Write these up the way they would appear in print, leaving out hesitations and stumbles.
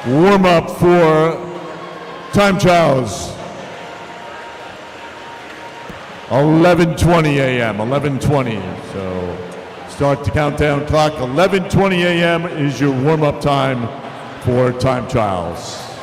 Warm up for time trials. 11:20 a.m. 11:20. So start the countdown clock. 11:20 a.m. is your warm up time for time trials.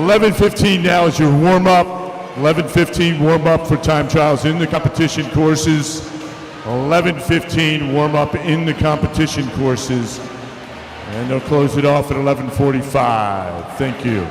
11:15 now is your warm-up. 11:15 warm-up for time trials in the competition courses. 11:15 warm-up in the competition courses. And they'll close it off at 11:45. Thank you.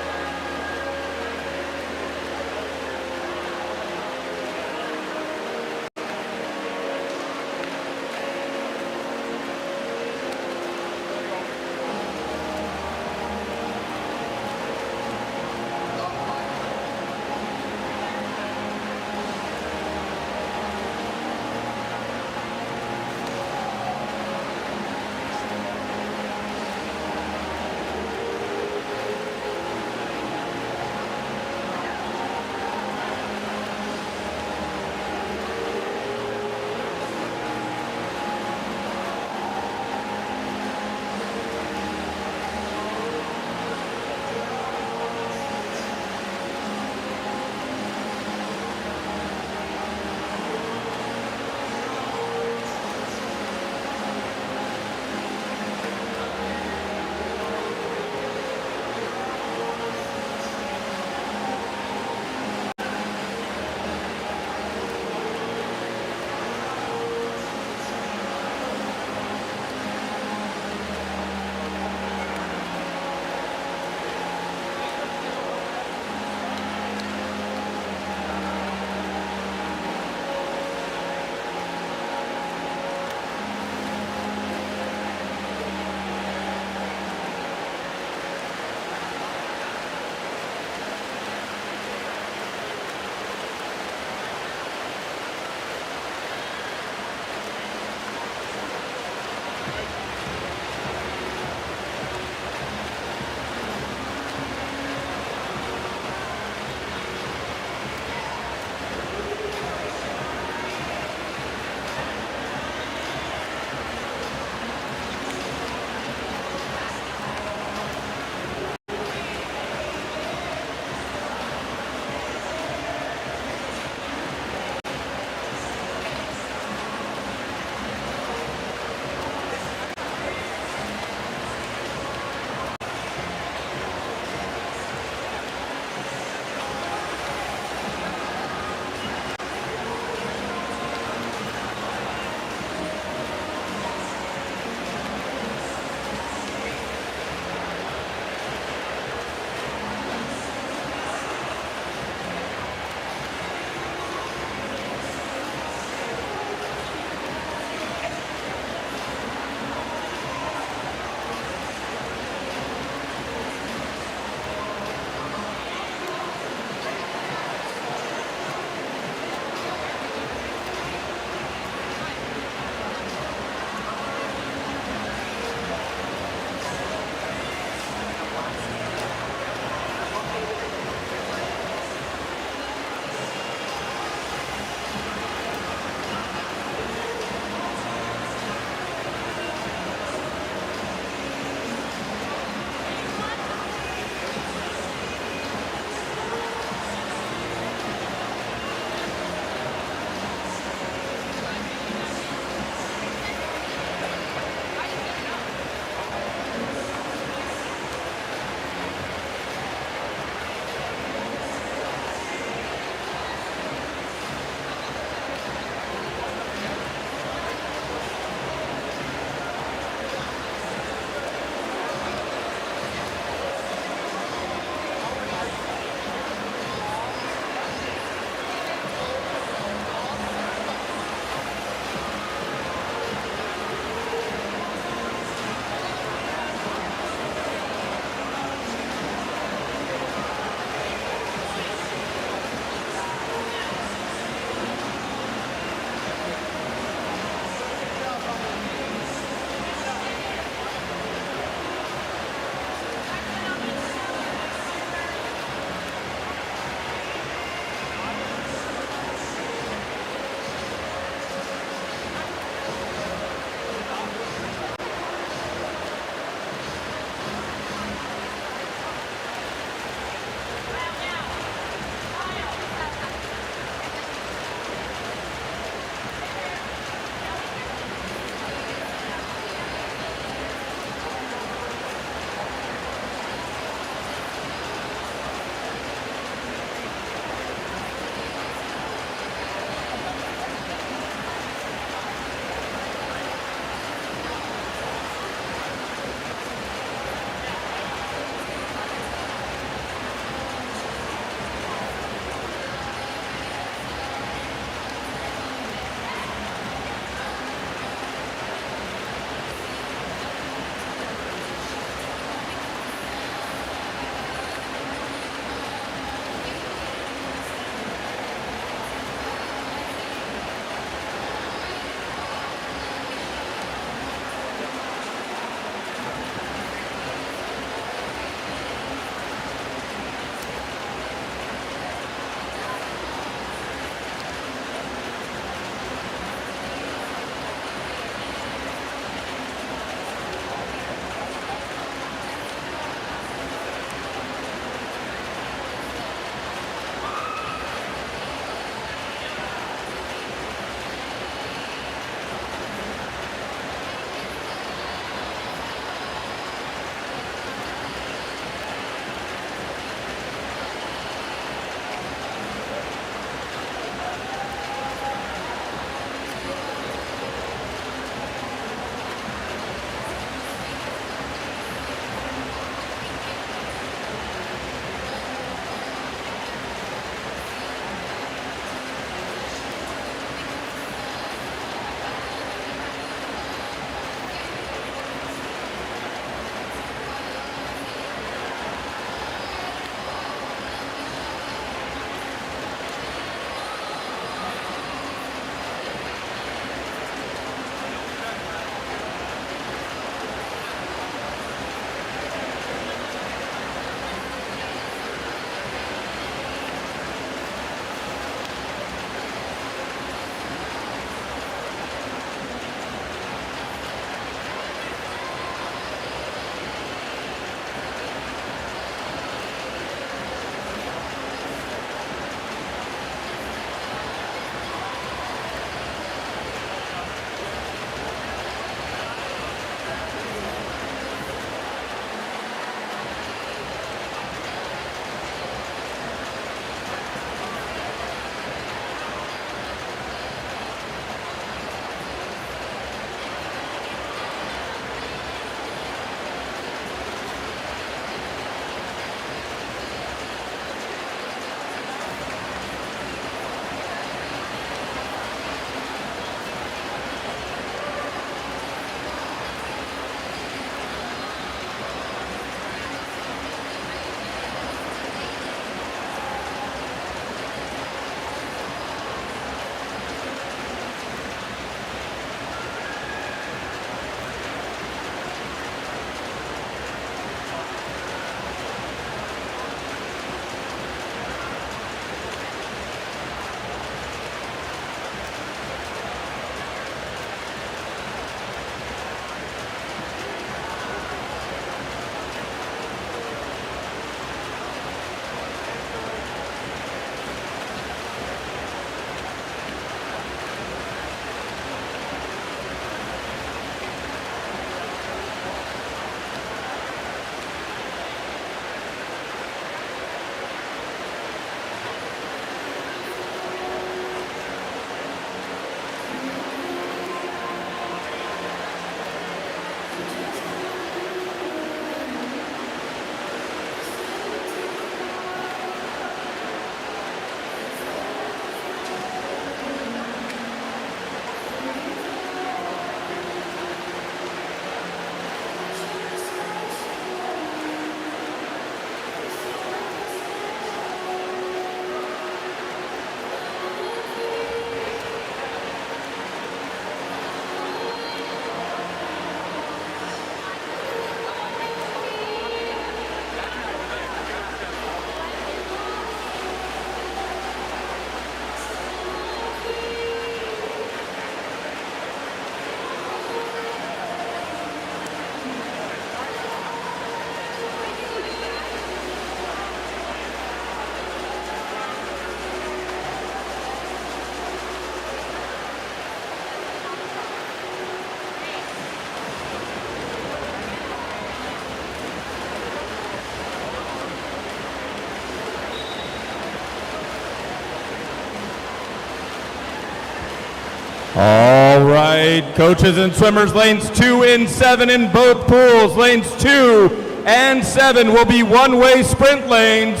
All right, coaches and swimmers, lanes 2 and 7 in both pools. Lanes 2 and 7 will be one-way sprint lanes.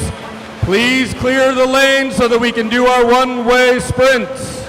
Please clear the lanes so that we can do our one-way sprints.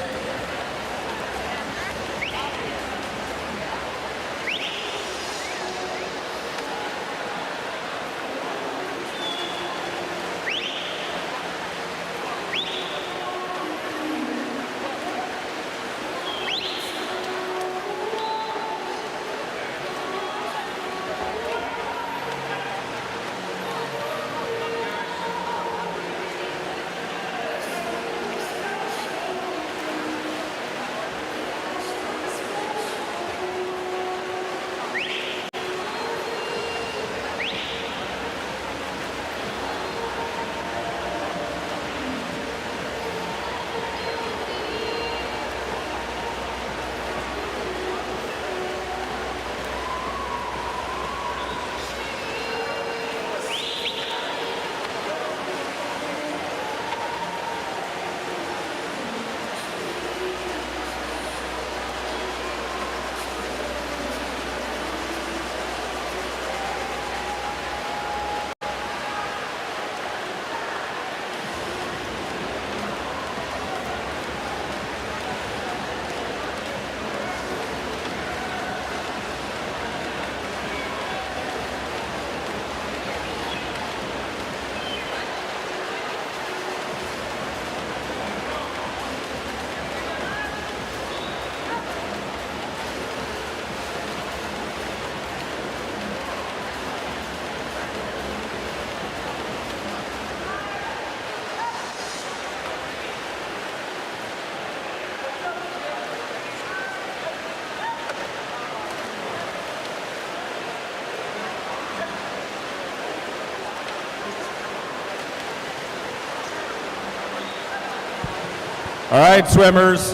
All right, swimmers,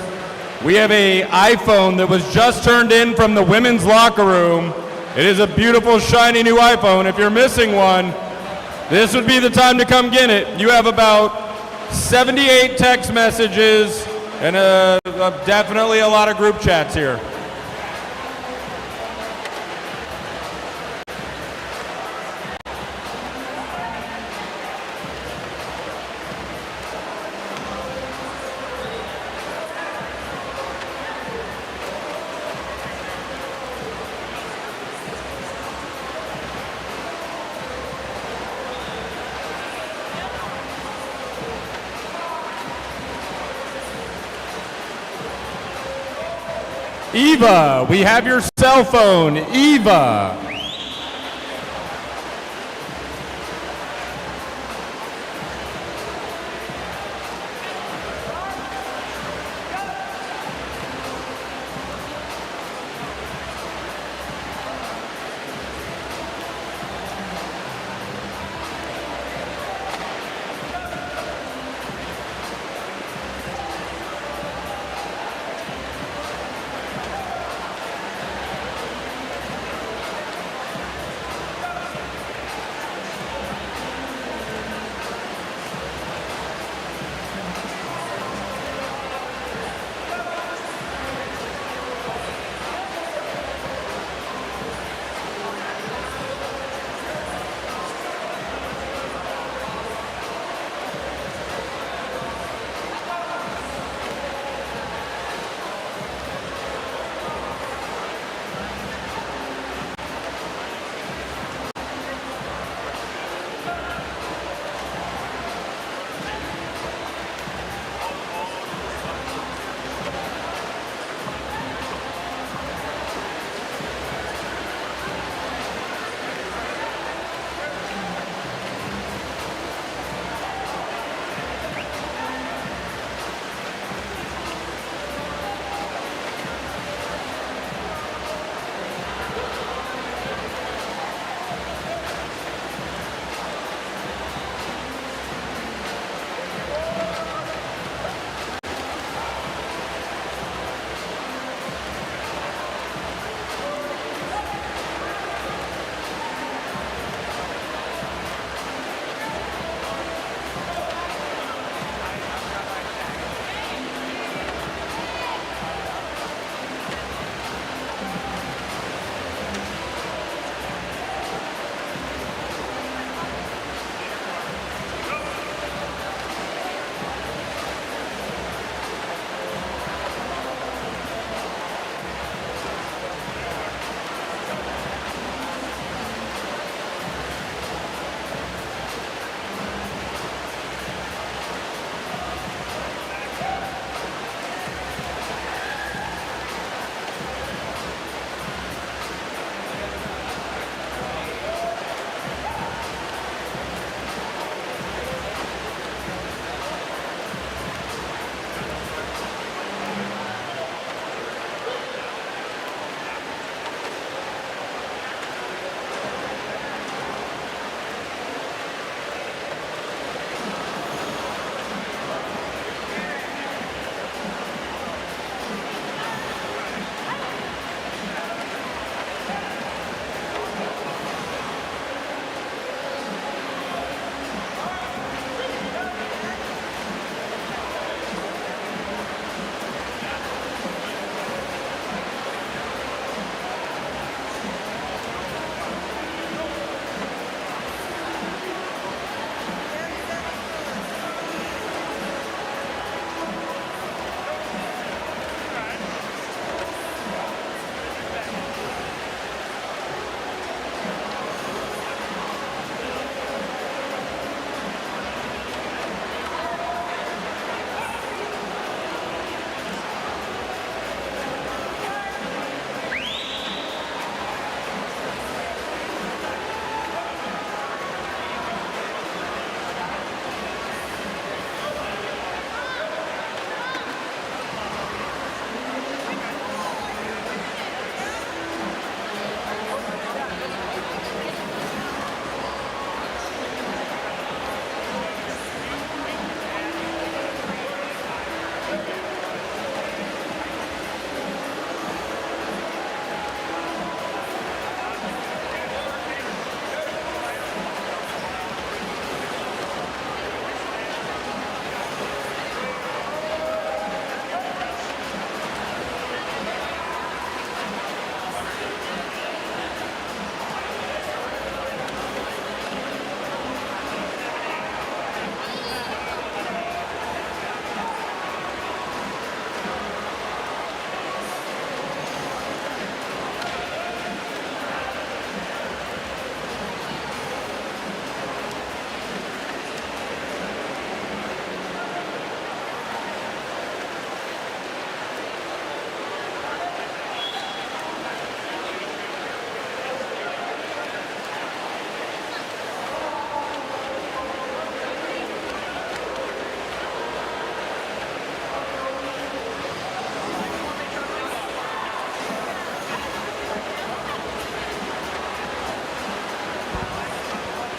we have an iPhone that was just turned in from the women's locker room. It is a beautiful, shiny new iPhone. If you're missing one, this would be the time to come get it. You have about 78 text messages and definitely a lot of group chats here. Eva, we have your cell phone. Eva.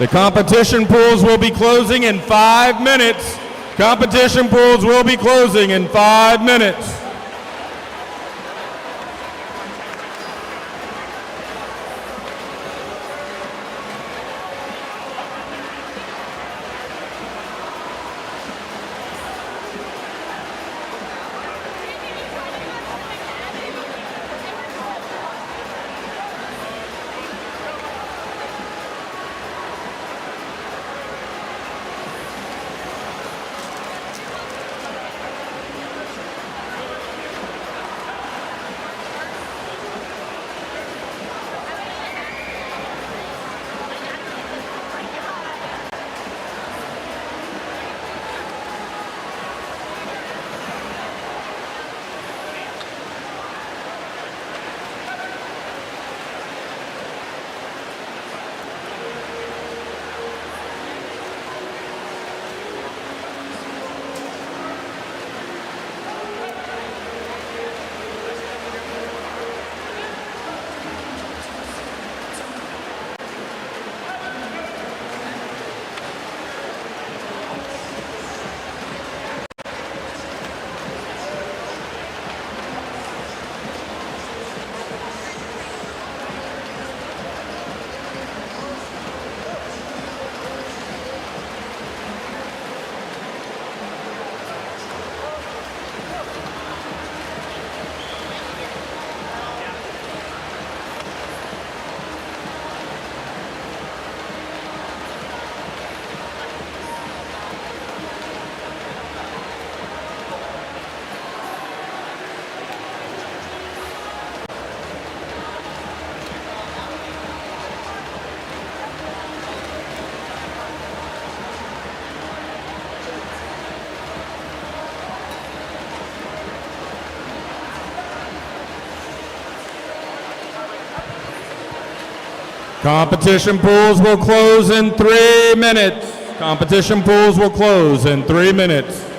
The competition pools will be closing in 5 minutes. Competition pools will be closing in 5 minutes. Competition pools will close in 3 minutes. Competition pools will close in 3 minutes.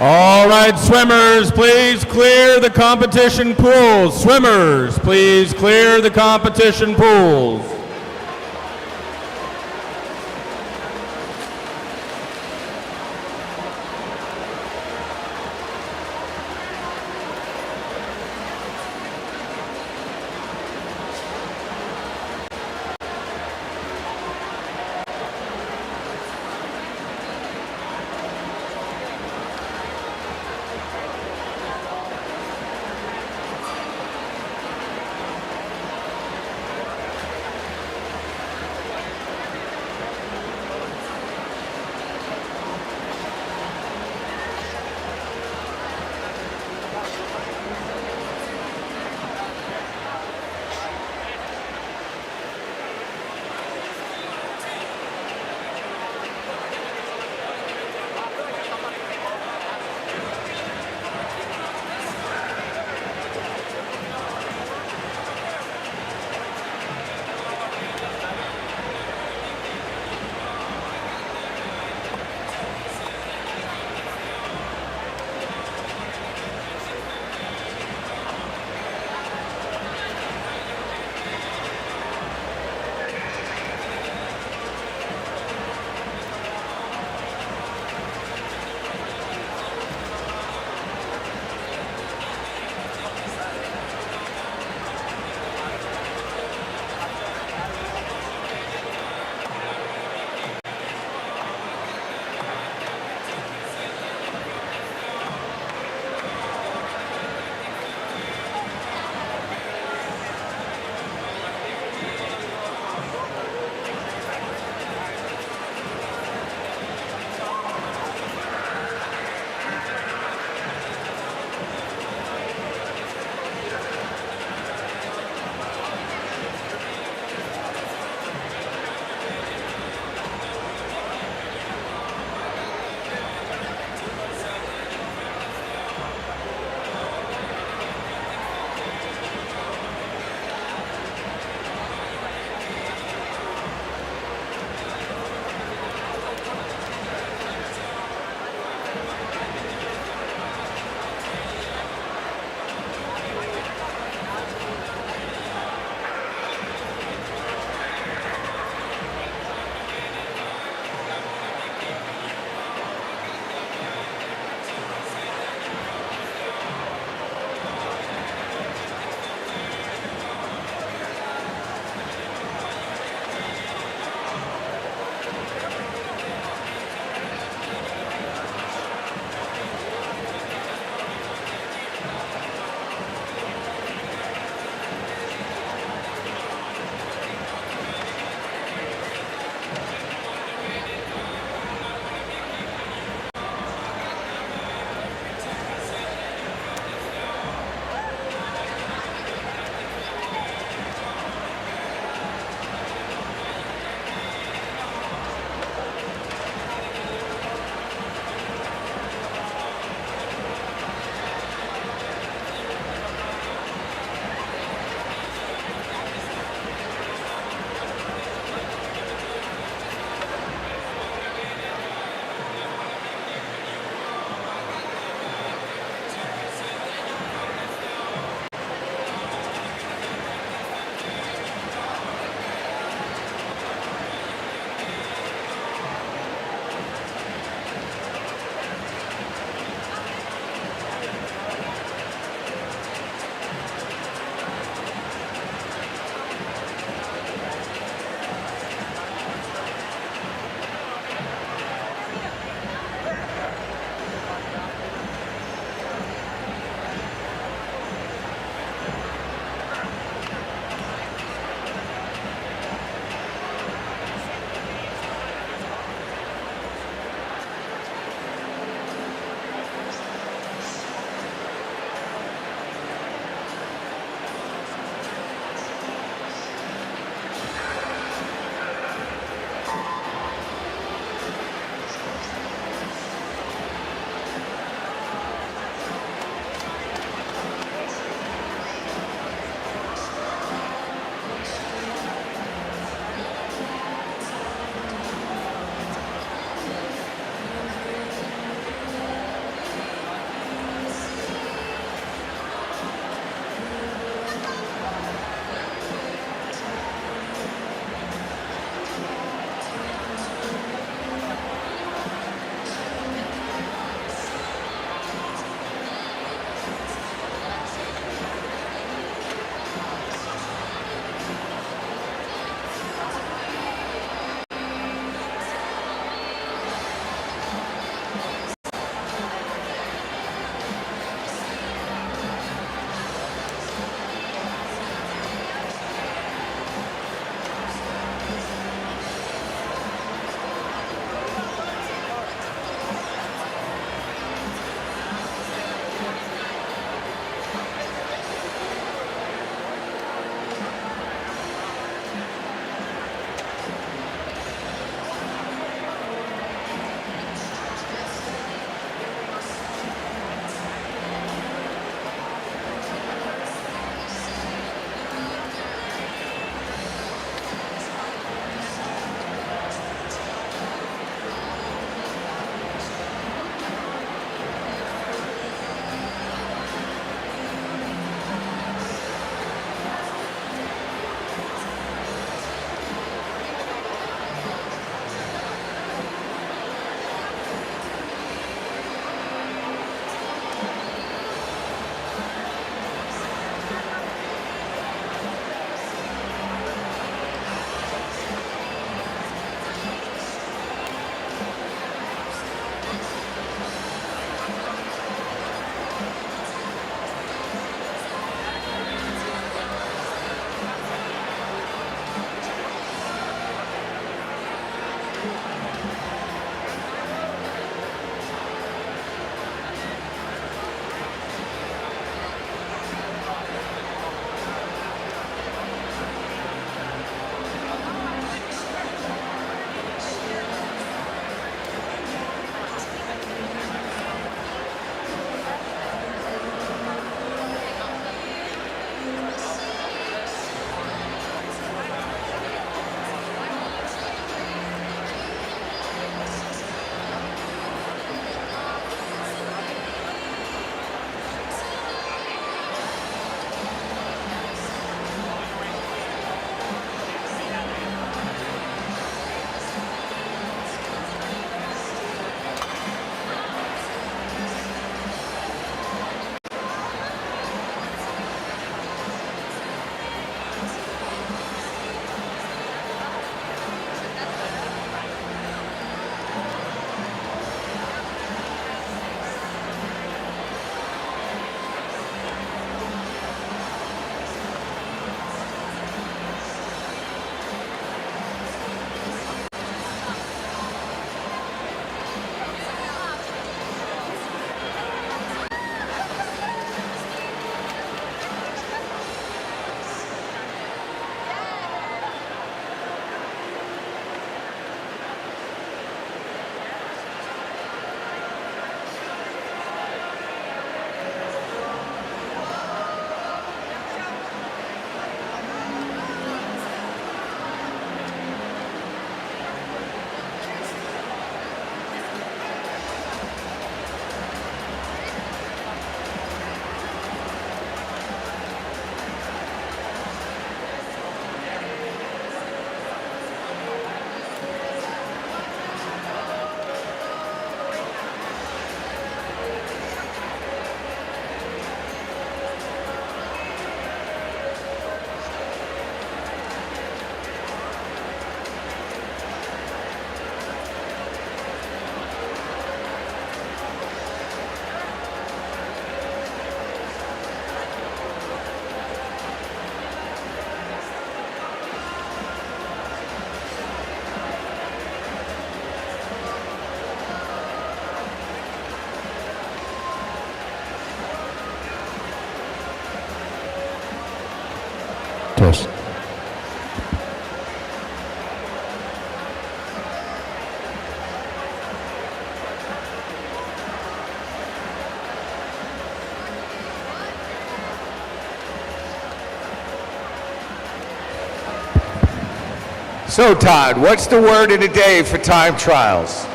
All right, swimmers, please clear the competition pools. Swimmers, please clear the competition pools. Test. So Todd, what's the word of the day for time trials?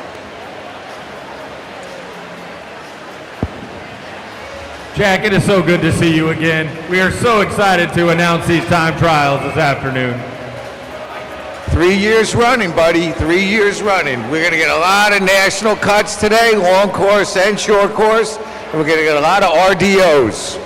Jack, it is so good to see you again. We are so excited to announce these time trials this afternoon. 3 years running, buddy, 3 years running. We're gonna get a lot of national cuts today, long course and short course, and we're gonna get a lot of RDOs.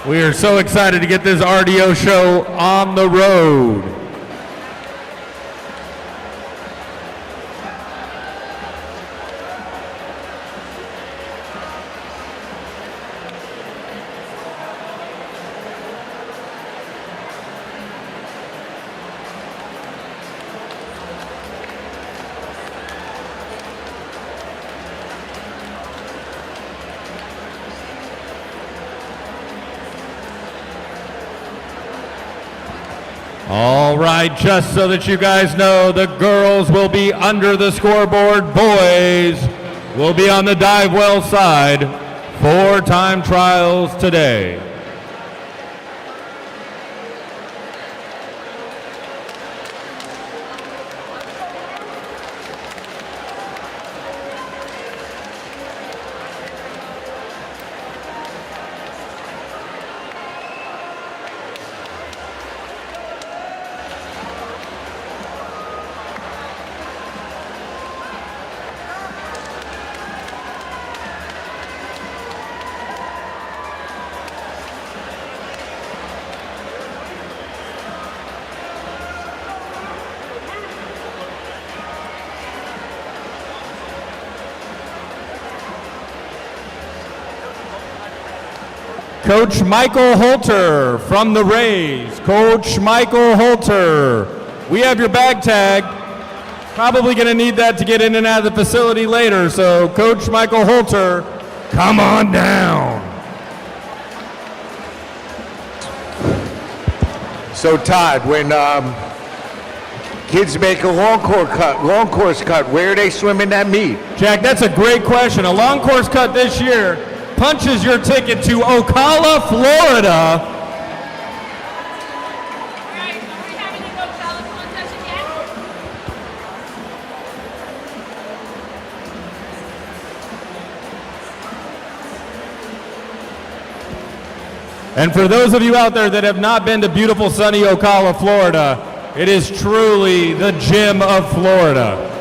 We are so excited to get this RDO show on the road. All right, just so that you guys know, the girls will be under the scoreboard. Boys will be on the dive well side for time trials today. Coach Michael Holter from the Rays. Coach Michael Holter, we have your bag tag. Probably going to need that to get in and out of the facility later. So Coach Michael Holter, come on down. So Todd, when kids make a long course cut, where are they swimming that meet? Jack, that's a great question. A long course cut this year punches your ticket to Ocala, Florida. And for those of you out there that have not been to beautiful sunny Ocala, Florida, it is truly the gem of Florida.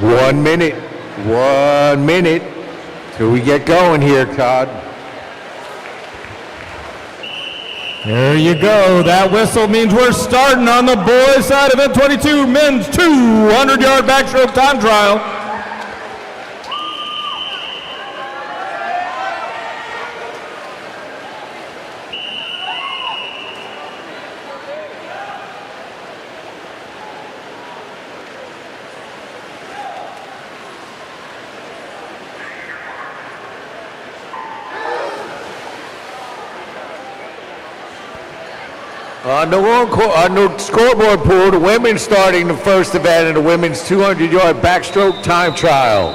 One minute till we get going here, Todd. There you go. That whistle means we're starting on the boys' side of N22 men's 200-yard backstroke time trial. On the scoreboard pool, the women starting the first event in the women's 200-yard backstroke time trial.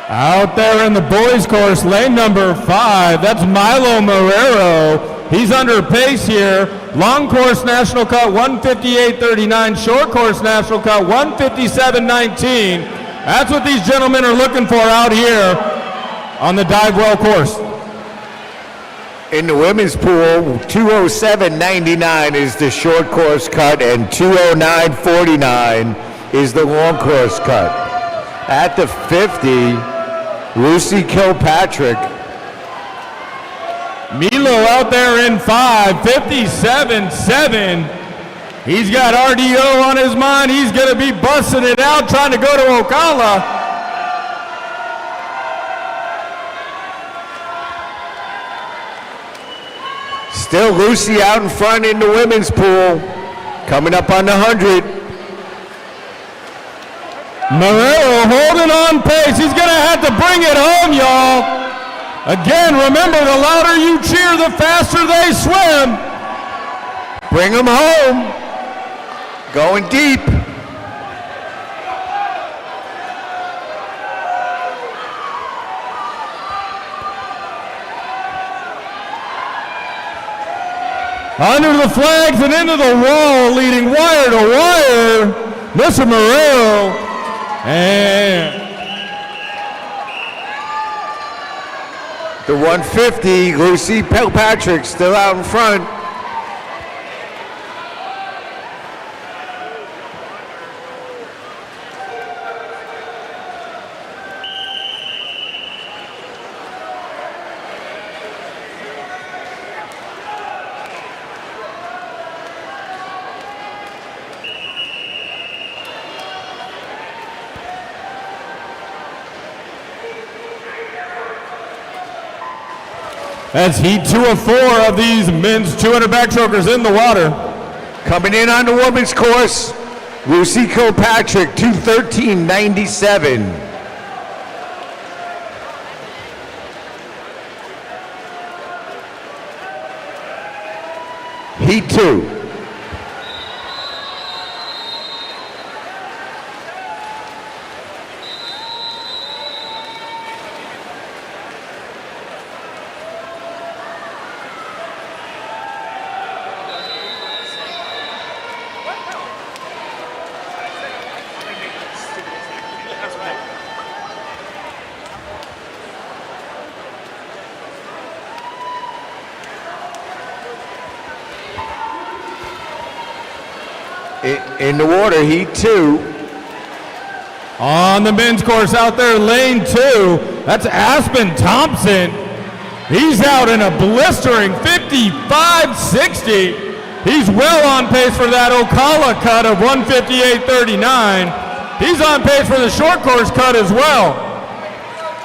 Out there in the boys' course, lane number 5, that's Milo Marrero. He's under pace here. Long course national cut 158.39, short course national cut 157.19. That's what these gentlemen are looking for out here on the dive well course. In the women's pool, 207.99 is the short course cut and 209.49 is the long course cut. At the 50, Lucy Kilpatrick. Milo out there in 5, 57.7. He's got RDO on his mind. He's going to be busting it out, trying to go to Ocala. Still Lucy out in front in the women's pool, coming up on the 100. Marrero holding on pace. He's going to have to bring it home, y'all. Again, remember, the louder you cheer, the faster they swim. Bring them home. Going deep. Under the flags and into the wall, leading wire to wire, Mr. Morrell. And the 150, Lucy Kilpatrick still out in front. that's heat 2 of 4 of these men's 200 backstrokers in the water. Coming in on the women's course, Lucy Kilpatrick, 2:13.97. Heat 2. In the water, heat 2. On the men's course out there, lane 2, that's Aspen Thompson. He's out in a blistering 55.60. He's well on pace for that Ocala cut of 158.39. He's on pace for the short course cut as well.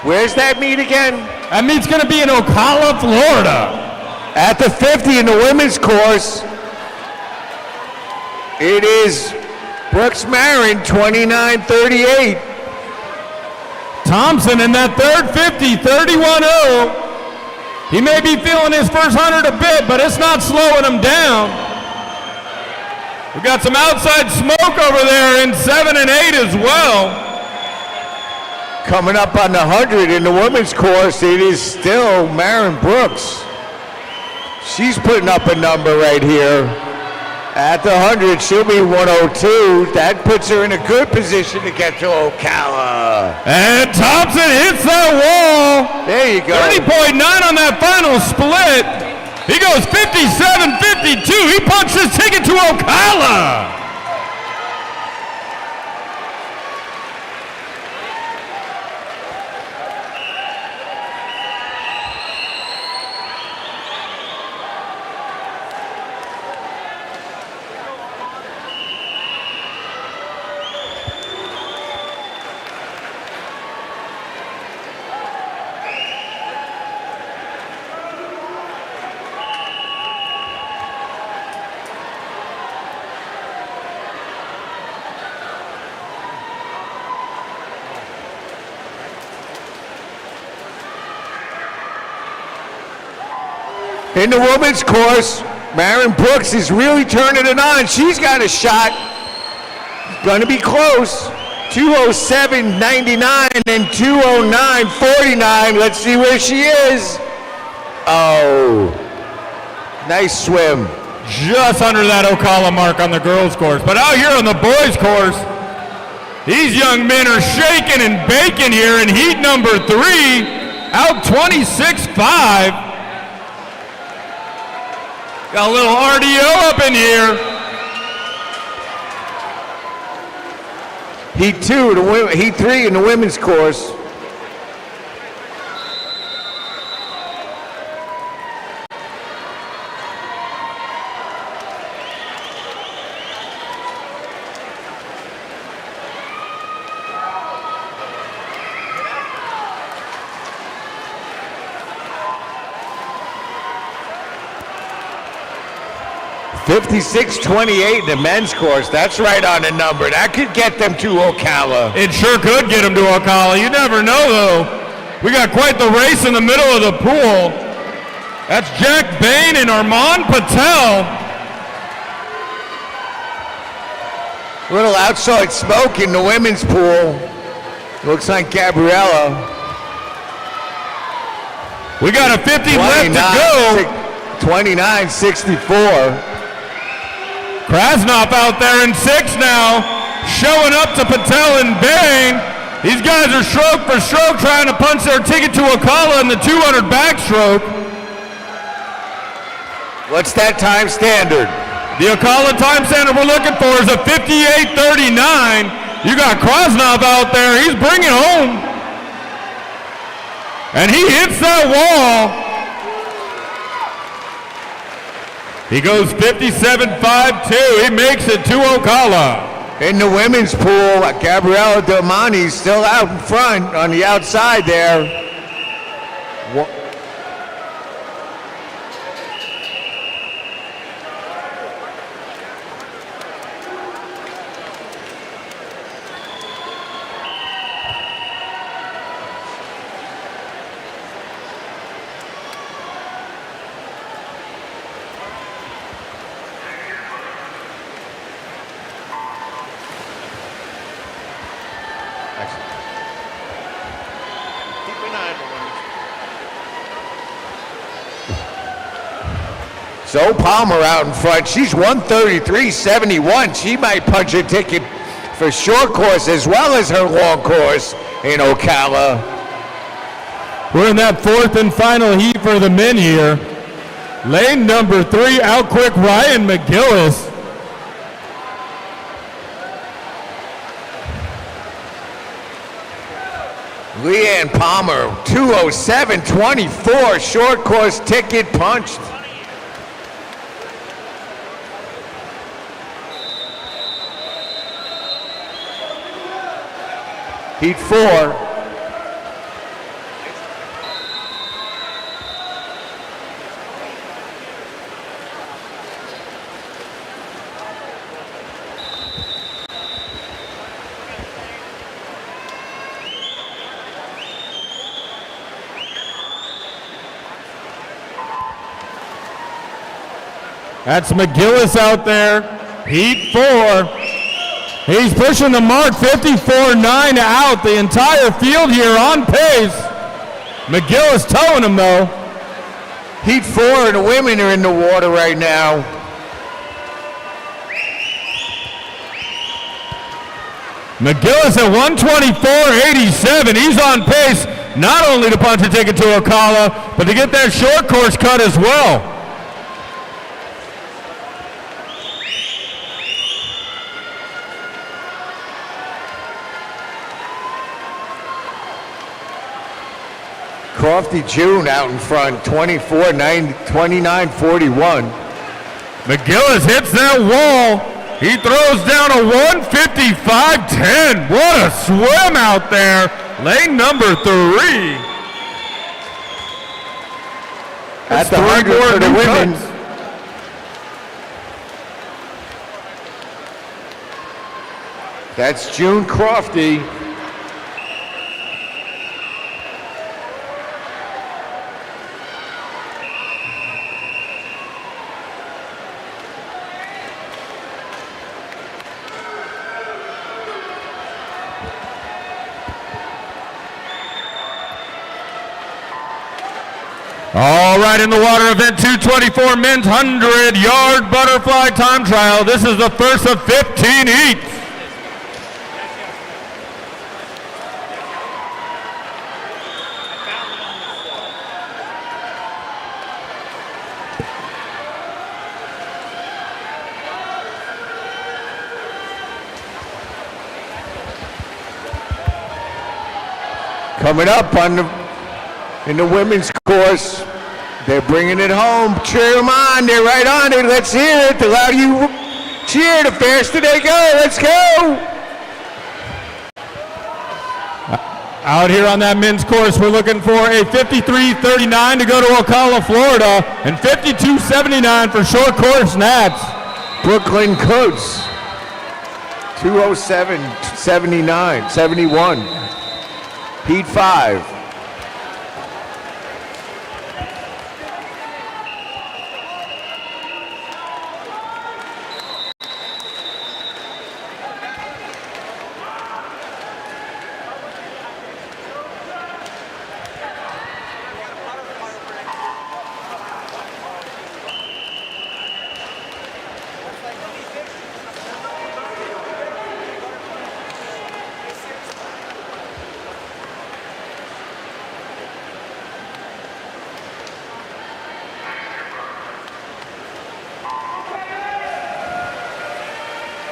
Where's that meet again? That meet's going to be in Ocala, Florida. At the 50 in the women's course, it is Brooks Marin, 29.38. Thompson in that third 50, 31.0. He may be feeling his first 100 a bit, but it's not slowing him down. We've got some outside smoke over there in 7 and 8 as well. Coming up on the 100 in the women's course, it is still Marin Brooks. She's putting up a number right here. At the 100, she'll be 102. That puts her in a good position to get to Ocala. And Thompson hits that wall. There you go. 30.9 on that final split. He goes 57.52. He punched his ticket to Ocala. In the women's course, Marin Brooks is really turning it on. She's got a shot. Going to be close. 207.99 and 209.49. Let's see where she is. Oh, nice swim. Just under that Ocala mark on the girls' course. But out here on the boys' course, these young men are shaking and baking here in heat number 3. Out 26.5. Got a little RDO up in here. Heat 2, heat 3 in the women's course. $56.28 in the men's course. That's right on the number. That could get them to Ocala. It sure could get them to Ocala. You never know, though. We got quite the race in the middle of the pool. That's Jack Bain and Armand Patel. A little outside smoke in the women's pool. Looks like Gabriella. We got a 50 left to go. 29-64. Krasnov out there in 6 now, showing up to Patel and Bain. These guys are stroke for stroke trying to punch their ticket to Ocala in the 200 backstroke. What's that time standard? The Ocala time standard we're looking for is a 58:39. You got Krasnov out there, he's bringing home. And he hits that wall. He goes 57.52. He makes it to Ocala. In the women's pool, Gabriella Delmonte still out in front on the outside there. Zoe Palmer out in front. She's 133.71. She might punch a ticket for short course as well as her long course in Ocala. We're in that 4th and final heat for the men here. Lane number 3, out quick Ryan McGillis. Leanne Palmer, 207.24, short course ticket punched. Heat 4. That's McGillis out there, heat 4. He's pushing the mark, 54.9 out. The entire field here on pace. McGillis towing him though. Heat 4 and the women are in the water right now. McGillis at 124.87. He's on pace not only to punch a ticket to Ocala, but to get that short course cut as well. Crofty June out in front, 29.41. McGillis hits that wall. He throws down a 155.10. What a swim out there. Lane number 3. At the 100 for the women. That's June Crofty. All right, in the water, event 224, men's 100-yard butterfly time trial. This is the first of 15 heats. Coming up in the women's course, they're bringing it home. Cheer them on, they're right on it. Let's hear it. The louder you cheer, the faster they go. Let's go. Out here on that men's course, we're looking for a 53.39 to go to Ocala, Florida, and 52.79 for short course Nats. Brooklyn Coates, 207.71. Heat 5.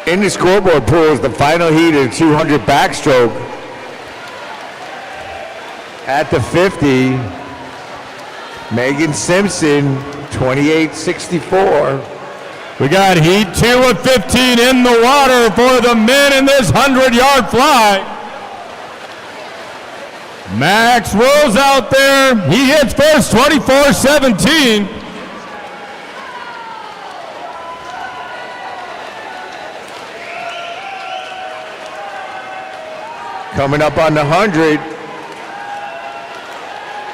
In the scoreboard pool is the final heat of the 200 backstroke. At the 50, Megan Simpson, 28.64. We got heat 2 of 15 in the water for the men in this 100-yard fly. Max rolls out there. He hits first, 24-17. Coming up on the 100.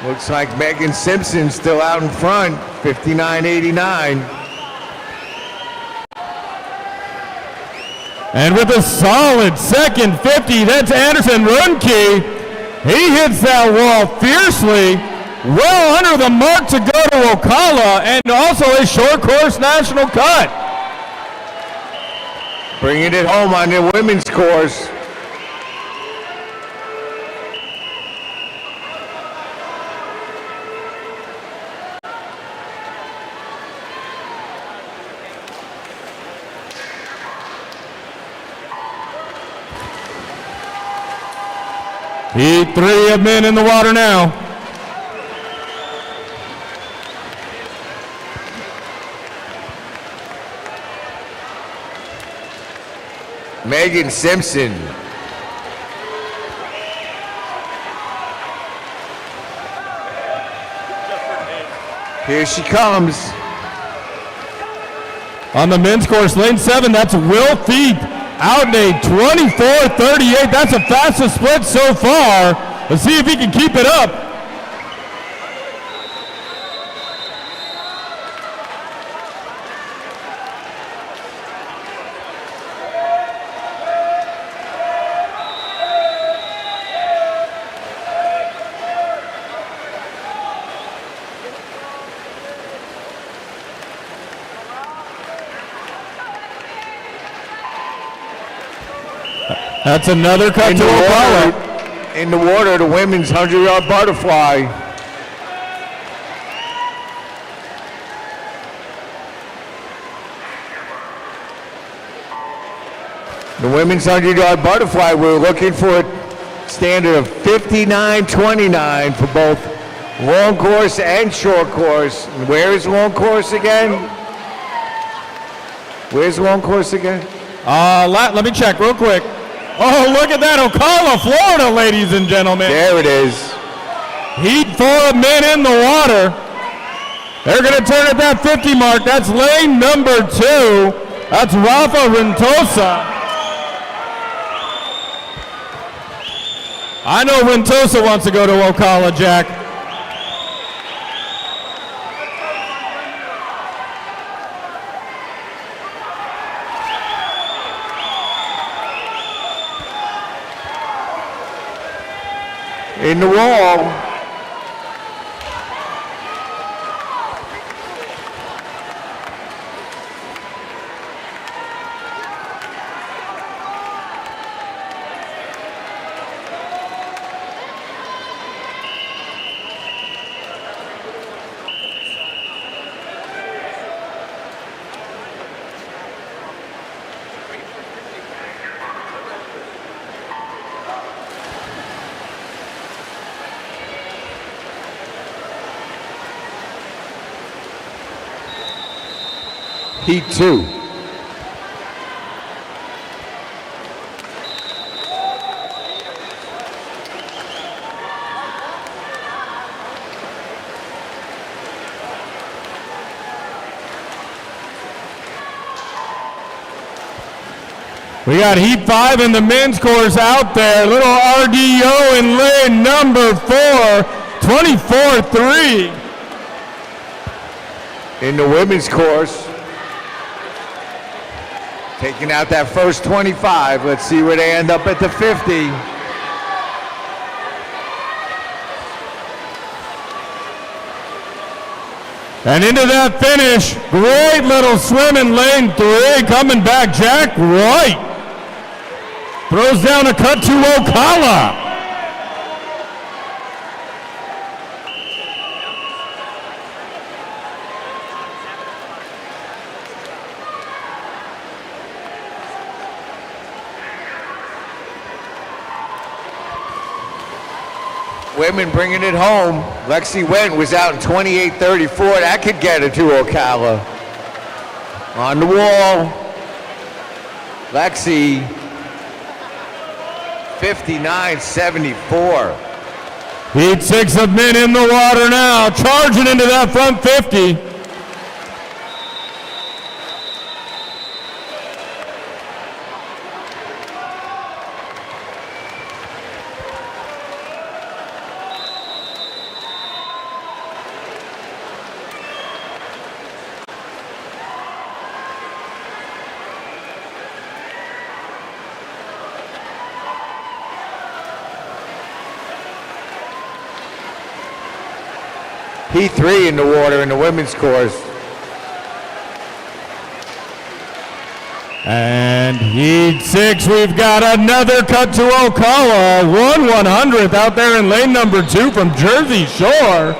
Looks like Megan Simpson still out in front, 59.89. And with a solid second 50, that's Anderson Runke. He hits that wall fiercely, well under the mark to go to Ocala, and also a short course national cut. Bringing it home on the women's course. Heat 3 of men in the water now. Megan Simpson. Here she comes. On the men's course, lane 7, that's Will Feet. Out in a 24-38. That's the fastest split so far. Let's see if he can keep it up. That's another cut to Ocala. In the water, the women's 100-yard butterfly. The women's 100-yard butterfly, we're looking for a standard of 59.29 for both long course and short course. And where is long course again? Where's long course again? Let me check real quick. Oh, look at that, Ocala, Florida, ladies and gentlemen. There it is. Heat 4 men in the water. They're going to turn at that 50 mark. That's lane number 2. That's Rafa Rentosa. I know Rentosa wants to go to Ocala, Jack. In the wall. Heat 2. We got Heat 5 in the men's course out there. Little RDO in lane number 4, 24-3. In the women's course. Taking out that first 25. Let's see where they end up at the 50. And into that finish, great little swim in lane 3, coming back, Jack Wright. Throws down a cut to Ocala. Women bringing it home. Lexi Wendt was out in 28:34. That could get her to Ocala. On the wall. Lexi, 59.74. Heat 6 of men in the water now, charging into that front 50. Heat 3 in the water in the women's course. And Heat 6, we've got another cut to Ocala. 1/100th out there in lane number 2 from Jersey Shore.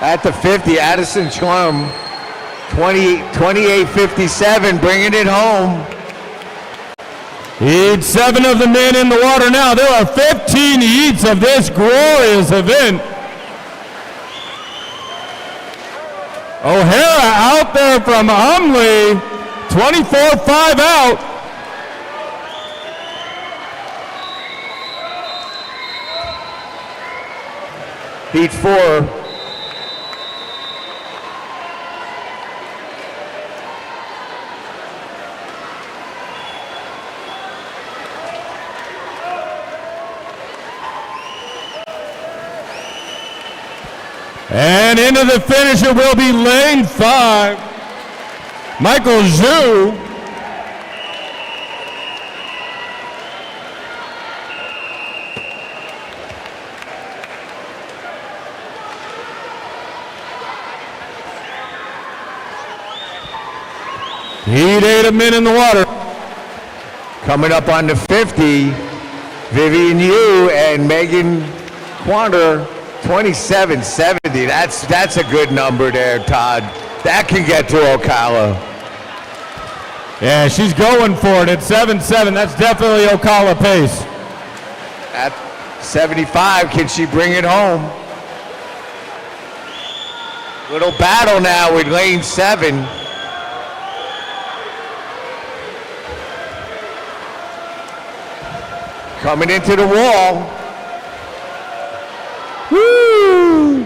At the 50, Addison Schlum, 28.57, bringing it home. Heat 7 of the men in the water now. There are 15 heats of this glorious event. O'Hara out there from Umley, 24-5 out. Heat 4. And into the finish it will be lane 5. Michael Zhu. Heat 8 of men in the water. Coming up on the 50, Vivian Yu and Megan Quander, 27.70. That's a good number there, Todd. That can get to Ocala. Yeah, she's going for it at 7.7. That's definitely Ocala pace. At 75, can she bring it home? Little battle now with lane 7. Coming into the wall. Woo!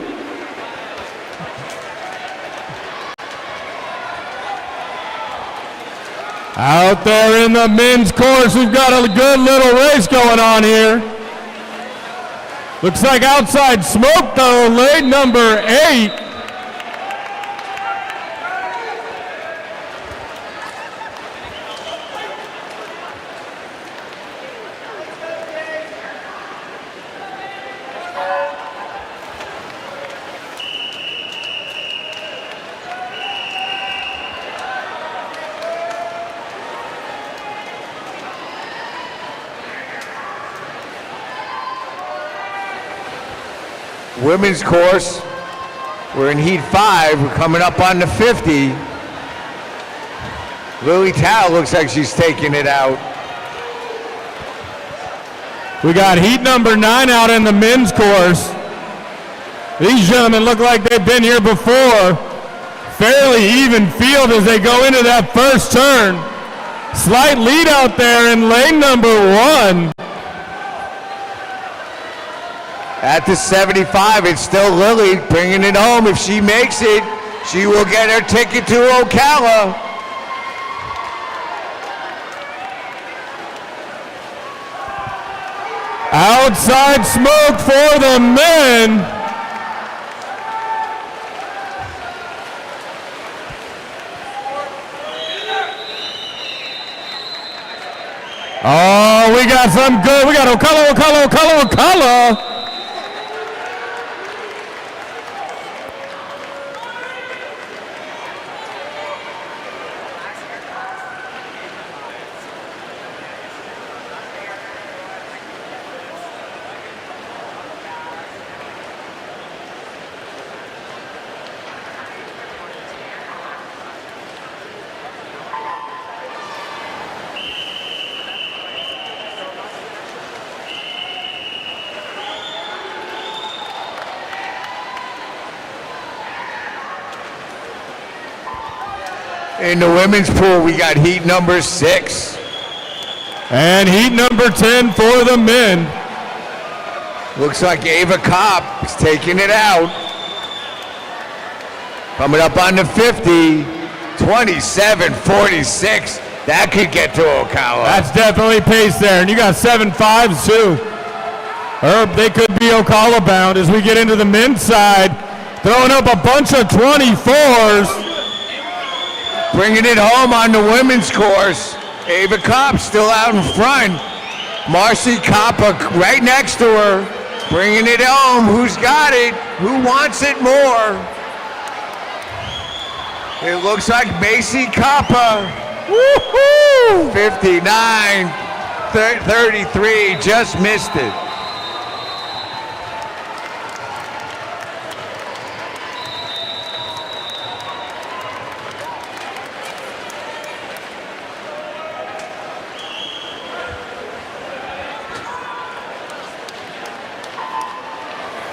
Out there in the men's course, we've got a good little race going on here. Looks like outside smoke though, lane number 8. Women's course, we're in heat 5, we're coming up on the 50. Lily Tao looks like she's taking it out. We got heat number 9 out in the men's course. These gentlemen look like they've been here before. Fairly even field as they go into that first turn. Slight lead out there in lane number 1. At the 75, it's still Lily bringing it home. If she makes it, she will get her ticket to Ocala. Outside smoke for the men. Oh, we got some good. We got Ocala. In the women's pool, we got heat number 6. And heat number 10 for the men. Looks like Ava Kopp is taking it out. Coming up on the 50, 27:46. That could get to Ocala. That's definitely pace there. And you got 7.5s too. Herb, they could be Ocala bound as we get into the men's side. Throwing up a bunch of 24s. Bringing it home on the women's course. Ava Kopp still out in front. Marcy Koppa right next to her. Bringing it home. Who's got it? Who wants it more? It looks like Macy Koppa. Woohoo! 59-33, just missed it.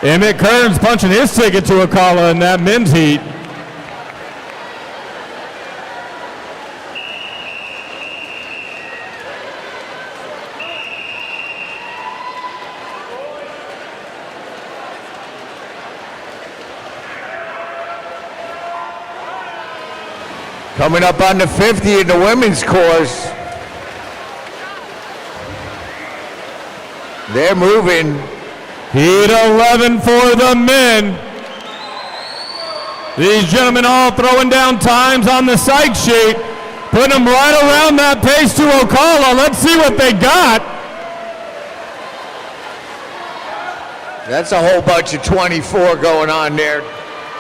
Emmett Kearns punching his ticket to Ocala in that men's heat. Coming up on the 50 in the women's course. They're moving. Heat 11 for the men. These gentlemen all throwing down times on the psych sheet, putting them right around that pace to Ocala. Let's see what they got. That's a whole bunch of 24 going on there.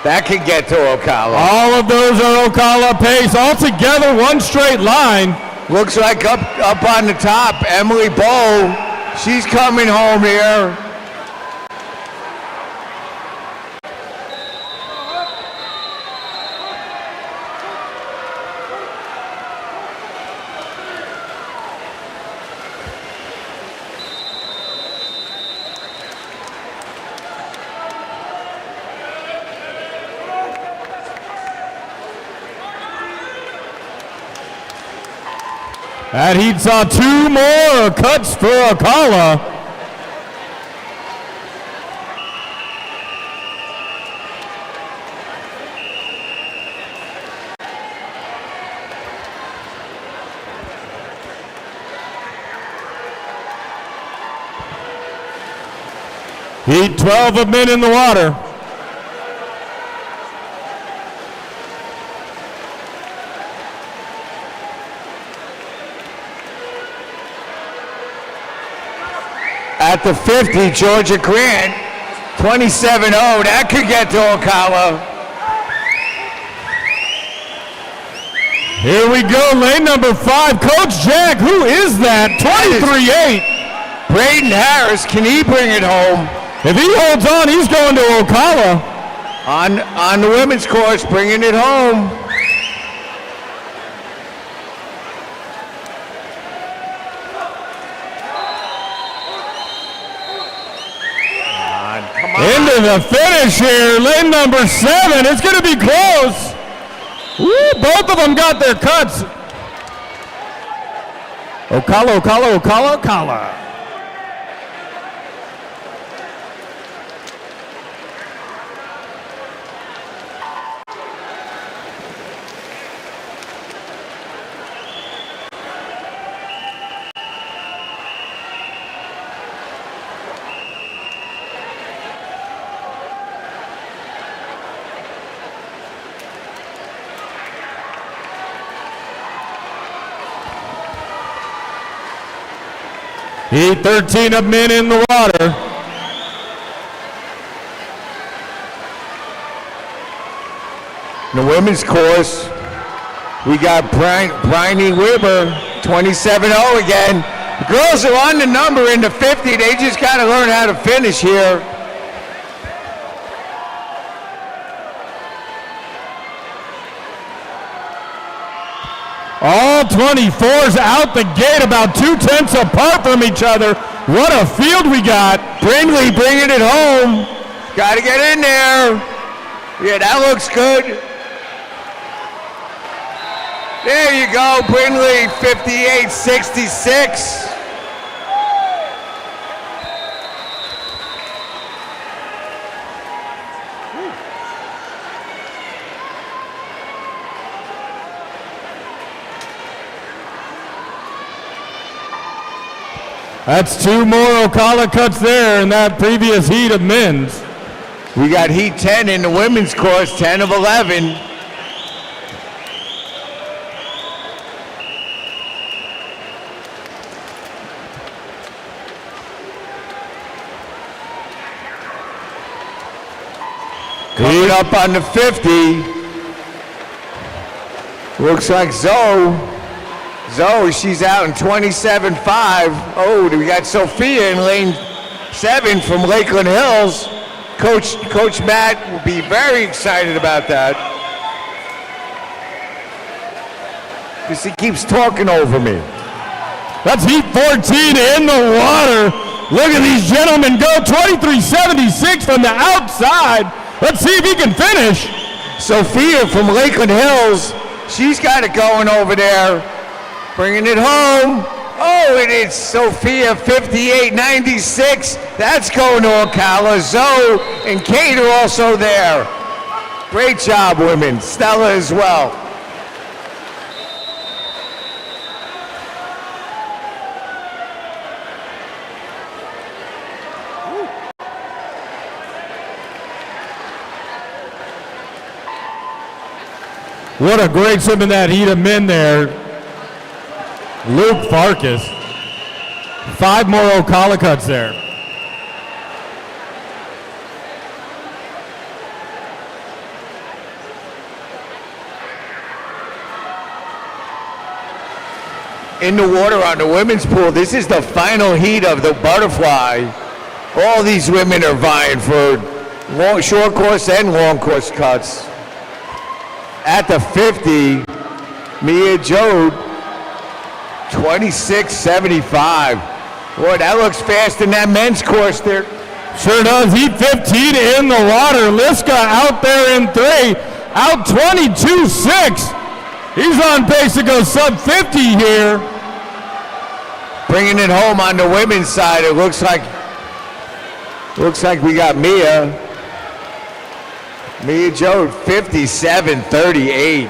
That could get to Ocala. All of those are Ocala pace. All together, one straight line. Looks like up on the top, Emily Bowe. She's coming home here. That heat saw 2 more cuts for Ocala. Heat 12 of men in the water. At the 50, Georgia Grant, 27-0. That could get to Ocala. Here we go, lane number 5. Coach Jack, who is that? 23-8. Braden Harris, can he bring it home? If he holds on, he's going to Ocala. On the women's course, bringing it home. Into the finish here, lane number 7. It's going to be close. Woo, both of them got their cuts. Ocala, Ocala, Ocala, Ocala. Heat 13 of men in the water. In the women's course, we got Bryony Weber, 27-0 again. The girls are on the number in the 50. They just got to learn how to finish here. All 24s out the gate, about 2/10 apart from each other. What a field we got. Brindley bringing it home. Got to get in there. Yeah, that looks good. There you go, Brindley, 58-66. That's 2 more Ocala cuts there in that previous heat of men's. We got heat 10 in the women's course, 10 of 11. Coming up on the 50. Looks like Zoe, she's out in 27.5. Oh, we got Sophia in lane 7 from Lakeland Hills. Coach Matt will be very excited about that. Because he keeps talking over me. That's heat 14 in the water. Look at these gentlemen go, 23.76 from the outside. Let's see if he can finish. Sophia from Lakeland Hills, she's got it going over there. Bringing it home. Oh, and it's Sophia, 58.96. That's going to Ocala. Zoe and Kate are also there. Great job, women. Stella as well. What a great swim in that heat of men there. Luke Farkas. 5 more Ocala cuts there. In the water on the women's pool, this is the final heat of the butterfly. All these women are vying for short course and long course cuts. At the 50, Mia Jode, 26.75. Boy, that looks fast in that men's course there. Sure does. Heat 15 in the water. Liska out there in 3. Out 22.6. He's on pace to go sub 50 here. Bringing it home on the women's side. It looks like we got Mia Jode, 57.38.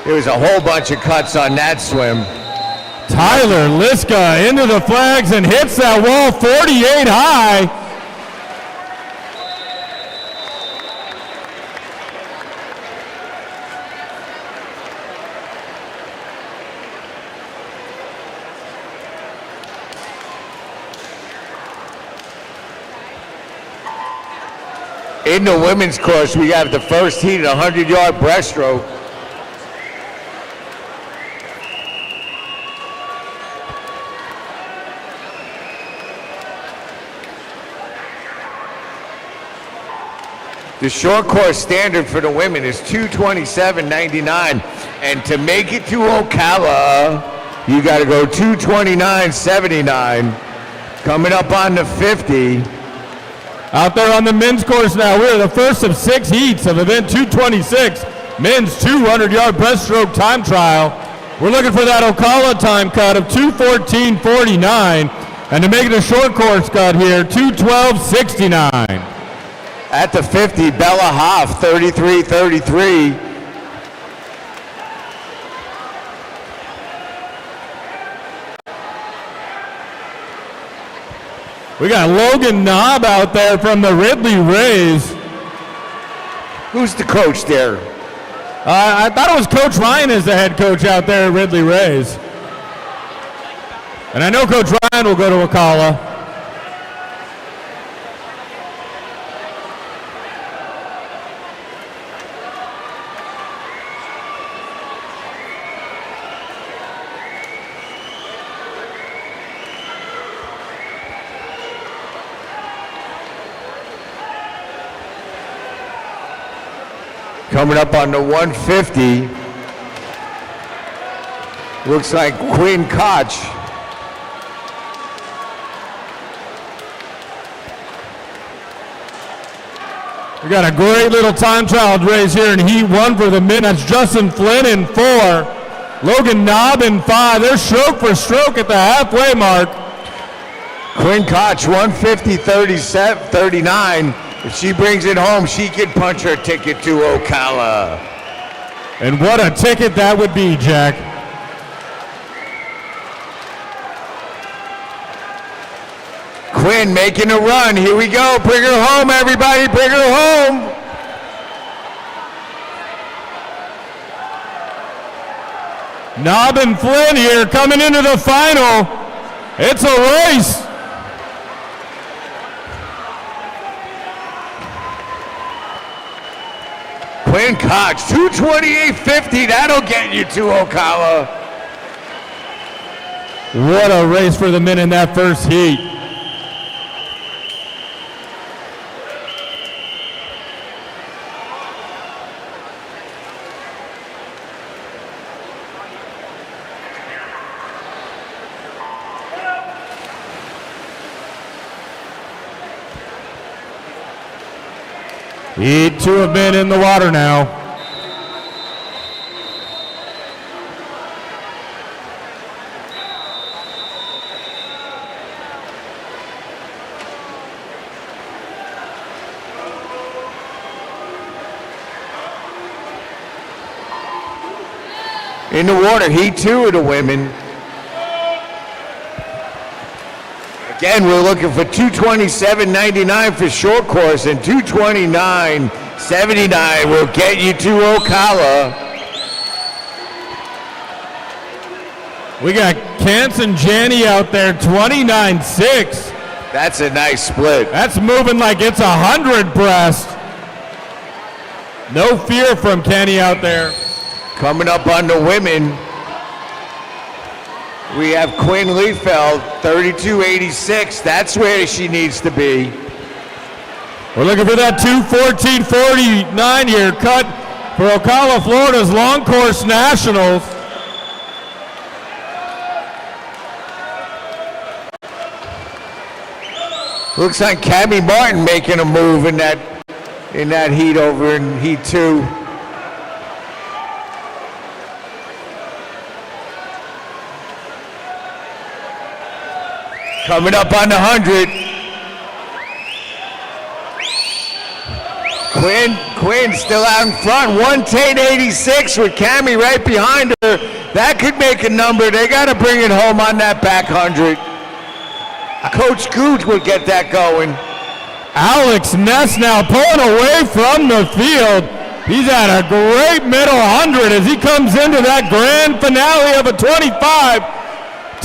There was a whole bunch of cuts on that swim. Tyler Liska into the flags and hits that wall 48 high. In the women's course, we have the first heat, 100-yard breaststroke. The short course standard for the women is 2:27.99, and to make it to Ocala, you got to go 2:29.79. Coming up on the 50. Out there on the men's course now, we're the first of 6 heats of event 226, men's 200-yard breaststroke time trial. We're looking for that Ocala time cut of 2:14.49, and to make it a short course cut here, 2:12.69. At the 50, Bella Hoff, 33.33. We got Logan Knobb out there from the Ridley Rays. Who's the coach there? I thought it was Coach Ryan as the head coach out there at Ridley Rays. And I know Coach Ryan will go to Ocala. Coming up on the 150, looks like Quinn Koch. We got a great little time trial race here in Heat 1 for the men. That's Justin Flynn in 4. Logan Knob in 5. They're stroke for stroke at the halfway mark. Quinn Koch, 150-39. If she brings it home, she could punch her ticket to Ocala. And what a ticket that would be, Jack. Quinn making a run. Here we go. Bring her home, everybody. Bring her home. Knob and Flynn here coming into the final. It's a race. Quinn Koch, 228.50. That'll get you to Ocala. What a race for the men in that first heat. Heat 2 have been in the water now. In the water, Heat 2 of the women. Again, we're looking for 227.99 for short course, and 229.79 will get you to Ocala. We got Kance and Janney out there, 29.6. That's a nice split. That's moving like it's 100 breast. No fear from Kenny out there. Coming up on the women, we have Quinn Liefeld, 32.86. That's where she needs to be. We're looking for that 2:14.49 here, cut for Ocala, Florida's Long Course Nationals. Looks like Cammie Martin making a move in that heat over in Heat 2. Coming up on the 100. Quinn still out in front, 110.86 with Cammie right behind her. That could make a number. They got to bring it home on that back 100. Coach Gooch will get that going. Alex Ness now pulling away from the field. He's at a great middle 100 as he comes into that grand finale of a 25.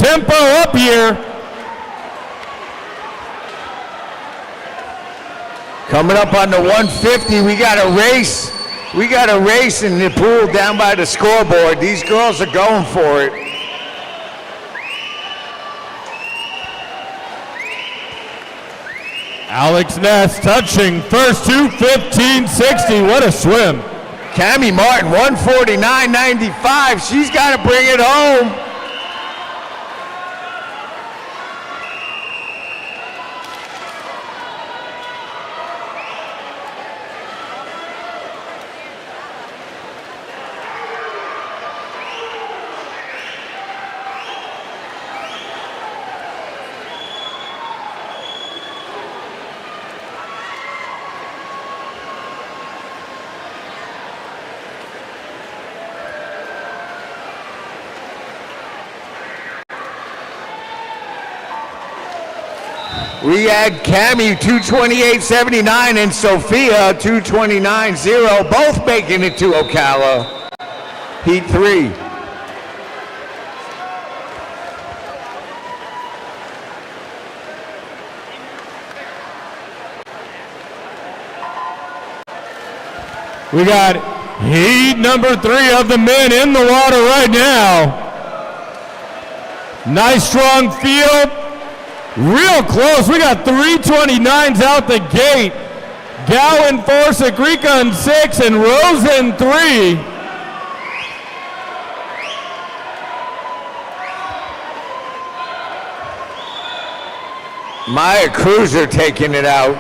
Tempo up here. Coming up on the 150, we got a race. We got a race in the pool down by the scoreboard. These girls are going for it. Alex Ness touching first 2:15.60. What a swim. Cammie Martin, 149.95. She's got to bring it home. We had Cammie 228.79 and Sophia 229.0, both making it to Ocala. Heat 3. We got heat number 3 of the men in the water right now. Nice strong field. Real close. We got 329s out the gate. Gowan 4, Sagrika in 6, and Rose in 3. Maya Cruiser taking it out.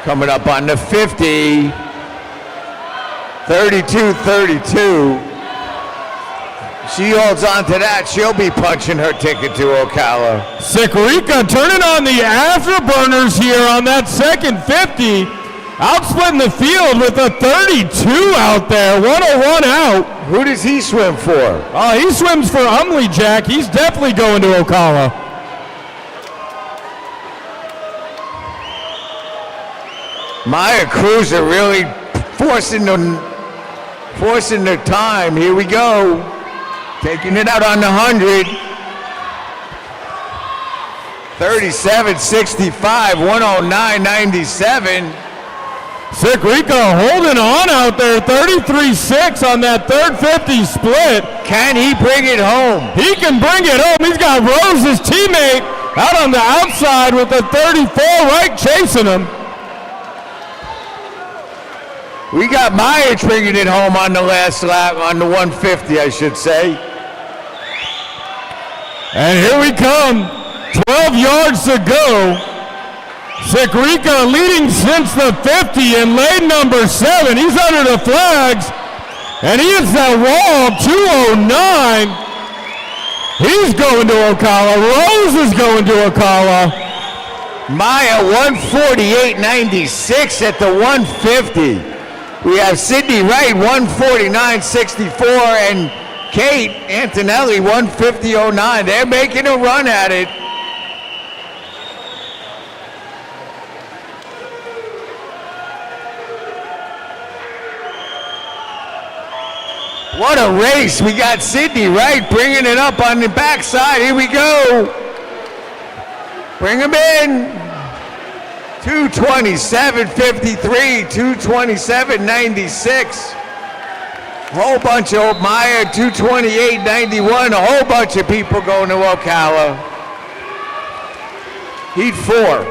Coming up on the 50. 32-32. She holds on to that, she'll be punching her ticket to Ocala. Sikrika turning on the afterburners here on that second 50. Outsplitting the field with a 32 out there. 101 out. Who does he swim for? Oh, he swims for Umley, Jack. He's definitely going to Ocala. Maya Cruz are really forcing the time. Here we go. Taking it out on the 100. 37.65, 109.97. Sikrika holding on out there, 33.6 on that third 50 split. Can he bring it home? He can bring it home. He's got Rose, his teammate, out on the outside with a 34 right chasing him. We got Myers bringing it home on the last lap, on the 150, I should say. And here we come, 12 yards to go. Sikrika leading since the 50 in lane number 7. He's under the flags, and he hits that wall, 209. He's going to Ocala. Rose is going to Ocala. Maya 148.96 at the 150. We have Sydney Wright 149.64 and Kate Antonelli 150.09. They're making a run at it. What a race. We got Sydney Wright bringing it up on the backside. Here we go. Bring him in. 227.53, 227.96. Whole bunch of Meyer, 228.91. A whole bunch of people going to Ocala. Heat 4.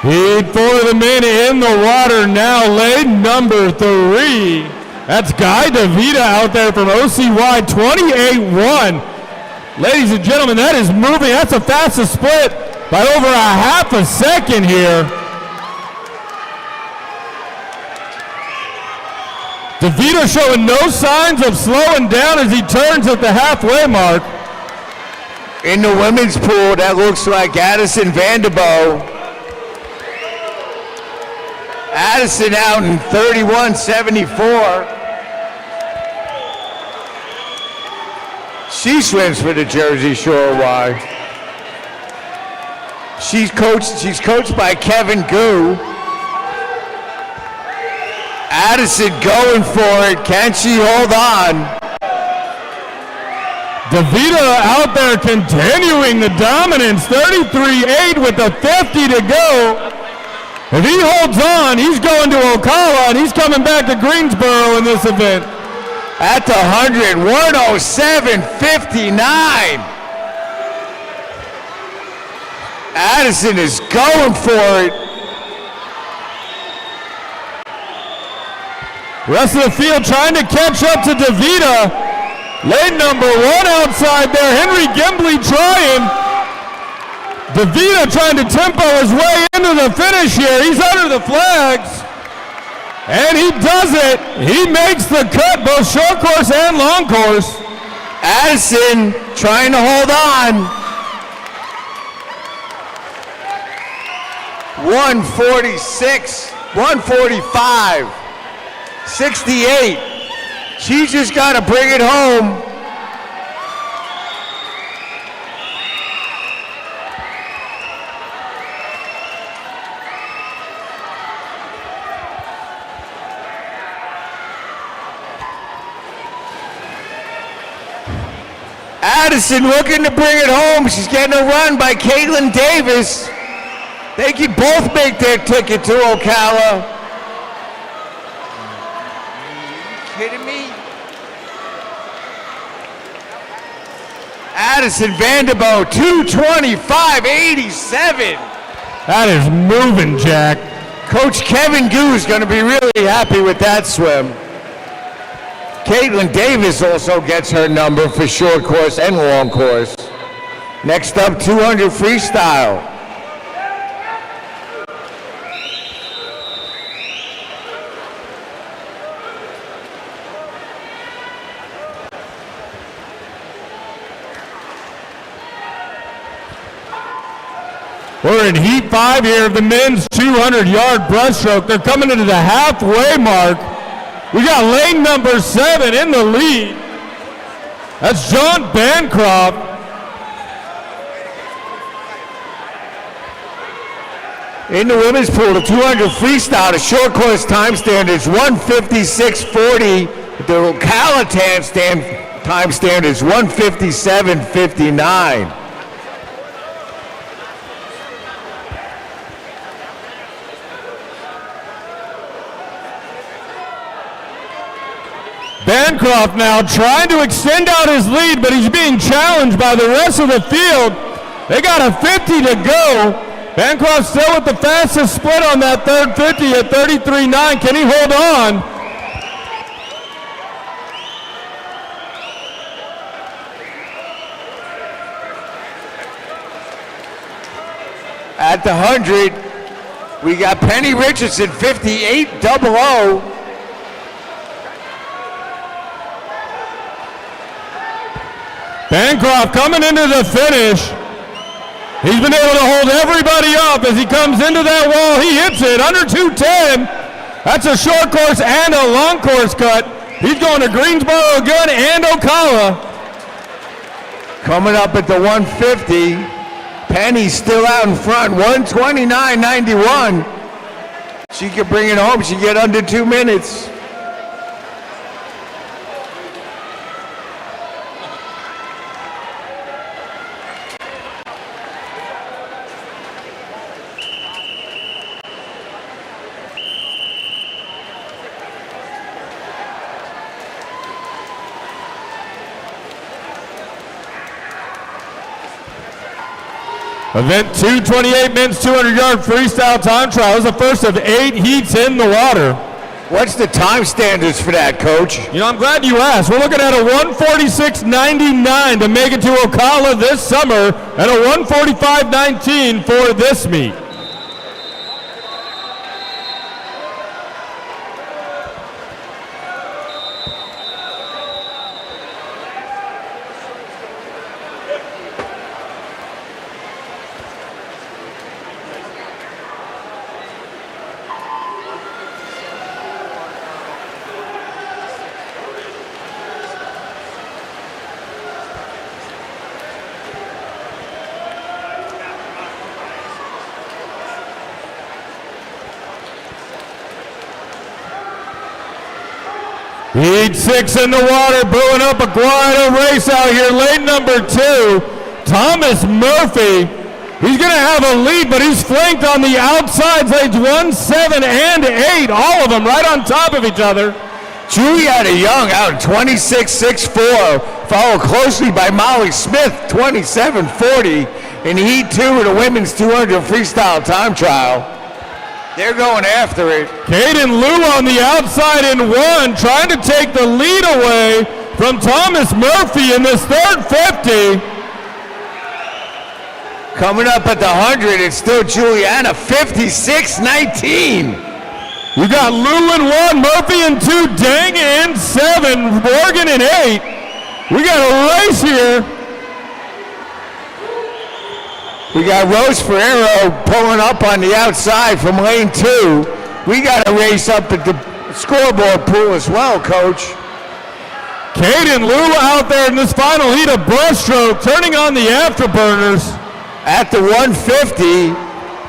Heat 4 of the men in the water now, lane number 3. That's Guy DeVita out there from OCY, 28-1. Ladies and gentlemen, that is moving. That's the fastest split by over a half a second here. DeVita showing no signs of slowing down as he turns at the halfway mark. In the women's pool, that looks like Addison Vanderbo. Addison out in 31.74. She swims for the Jersey Shore Y. She's coached by Kevin Gu. Addison going for it. Can she hold on? DeVita out there continuing the dominance. 33.8 with a 50 to go. If he holds on, he's going to Ocala, and he's coming back to Greensboro in this event. At the 100, 107.59. Addison is going for it. Rest of the field trying to catch up to DeVita. Lane number 1 outside there, Henry Gimbley trying. DeVita trying to tempo his way into the finish here. He's under the flags. And he does it. He makes the cut, both short course and long course. Addison trying to hold on. 146, 145, 68. She's just got to bring it home. Addison looking to bring it home. She's getting a run by Caitlin Davis. They can both make their ticket to Ocala. Are you kidding me? Addison Vanderbo, 225.87. That is moving, Jack. Coach Kevin Gu is going to be really happy with that swim. Caitlin Davis also gets her number for short course and long course. Next up, 200 freestyle. We're in heat 5 here of the men's 200-yard breaststroke. They're coming into the halfway mark. We got lane number 7 in the lead. That's John Bancroft. In the women's pool, the 200 freestyle, the short course time standard is 1:56.40. The Ocala time standard is 1:57.59. Bancroft now trying to extend out his lead, but he's being challenged by the rest of the field. They got a 50 to go. Bancroft still with the fastest split on that third 50 at 33.9. Can he hold on? At the 100, we got Penny Richardson, 58.00. Bancroft coming into the finish. He's been able to hold everybody up as he comes into that wall. He hits it under 210. That's a short course and a long course cut. He's going to Greensboro again and Ocala. Coming up at the 150, Penny's still out in front, 129.91. She could bring it home. She get under 2 minutes. Event 228 men's 200-yard freestyle time trial is the first of 8 heats in the water. What's the time standards for that, Coach? You know, I'm glad you asked. We're looking at a 1:46.99 to make it to Ocala this summer and a 1:45.19 for this meet. Heat 6 in the water, brewing up a guano race out here. Lane number 2, Thomas Murphy. He's going to have a lead, but he's flanked on the outsides, lanes 1, 7, and 8. All of them right on top of each other. Juliana Young out 26.64, followed closely by Molly Smith, 27.40 in Heat 2 of the women's 200 freestyle time trial. They're going after it. Caden Liu on the outside in 1, trying to take the lead away from Thomas Murphy in this third 50. Coming up at the 100, it's still Juliana, 56.19. You got Liu in 1, Murphy in 2, Dang in 7, Morgan in 8. We got a race here. We got Rose Ferrero pulling up on the outside from lane 2. We got a race up at the scoreboard pool as well, Coach. Caden Liu out there in this final heat of breaststroke, turning on the afterburners. At the 150,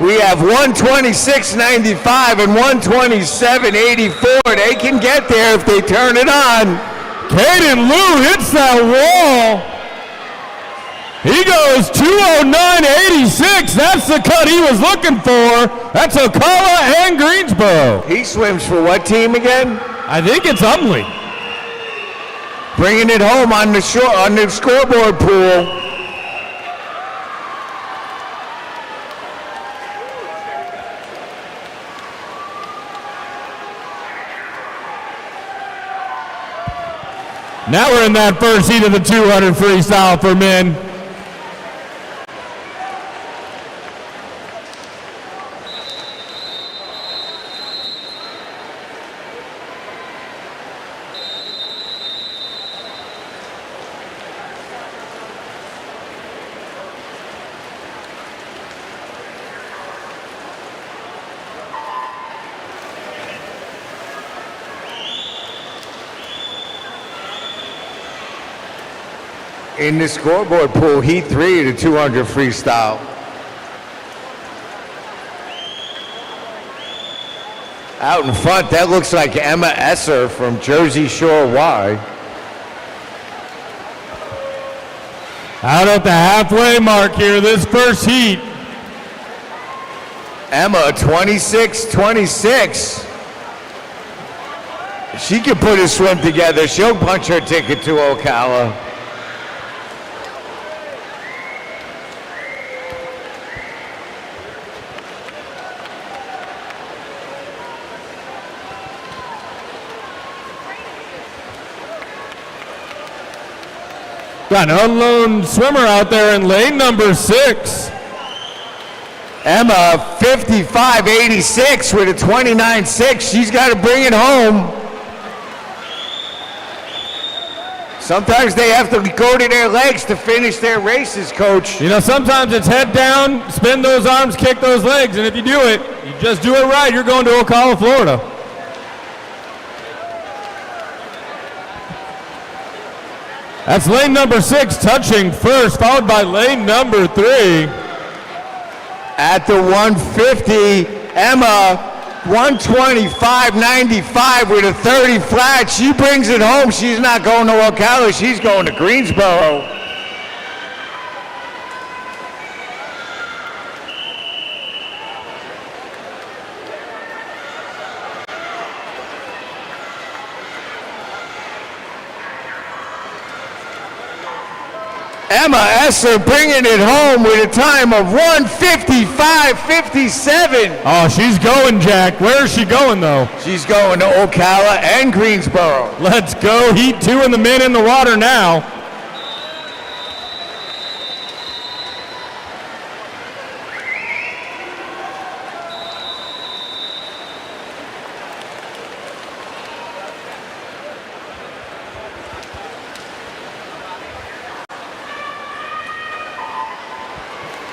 we have 126.95 and 127.84. They can get there if they turn it on. Caden Liu hits that wall. He goes 209.86. That's the cut he was looking for. That's Ocala and Greensboro. He swims for what team again? I think it's Umley. Bringing it home on the scoreboard pool. Now we're in that first heat of the 200 freestyle for men. In the scoreboard pool, heat 3 of the 200 freestyle. Out in front, that looks like Emma Esser from Jersey Shore Y. Out at the halfway mark here, this first heat. Emma, 26-26. She can put a swim together. She'll punch her ticket to Ocala. Got an unknown swimmer out there in lane number 6. Emma, 55-86 with a 29-6. She's got to bring it home. Sometimes they have to go to their legs to finish their races, Coach. You know, sometimes it's head down, spin those arms, kick those legs, and if you do it, you just do it right, you're going to Ocala, Florida. That's lane number 6 touching first, followed by lane number 3. At the 150, Emma, 125.95 with a 30 flat. She brings it home. She's not going to Ocala. She's going to Greensboro. Emma Esser bringing it home with a time of 1:55.57. Oh, she's going, Jack. Where is she going, though? She's going to Ocala and Greensboro. Let's go. Heat 2 and the men in the water now.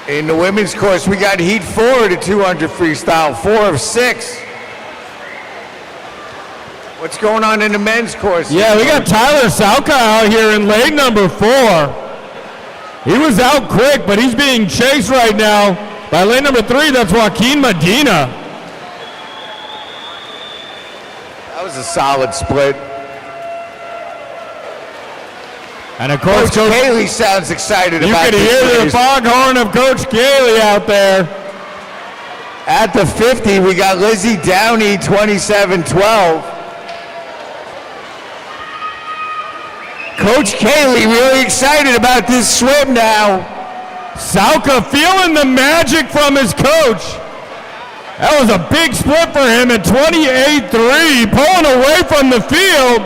In the women's course, we got heat 4 of the 200 freestyle, 4 of 6. What's going on in the men's course? Yeah, we got Tyler Sauka out here in lane number 4. He was out quick, but he's being chased right now by lane number 3. That's Joaquin Medina. That was a solid split. And of course, Coach Haley sounds excited about this. You could hear the race. foghorn of Coach Haley out there. At the 50, we got Lizzie Downey, 27-12. Coach Haley really excited about this swim now. Sauka feeling the magic from his coach. That was a big split for him at 28-3, pulling away from the field.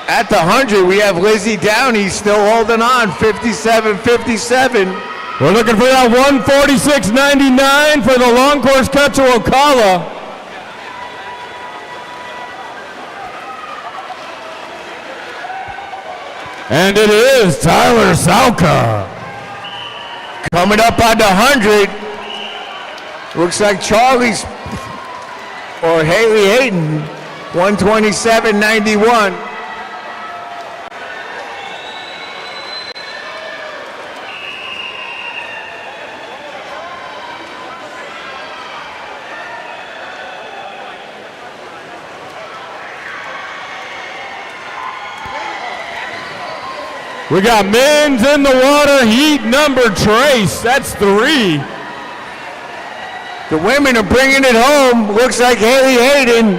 At the 100, we have Lizzie Downey still holding on, 57-57. We're looking for that 146.99 for the long course cut to Ocala. And it is Tyler Sauka. Coming up on the 100, looks like Charlie's or Haley Hayden, 127.91. We got men's in the water, heat number trace. That's 3. The women are bringing it home. Looks like Haley Hayden,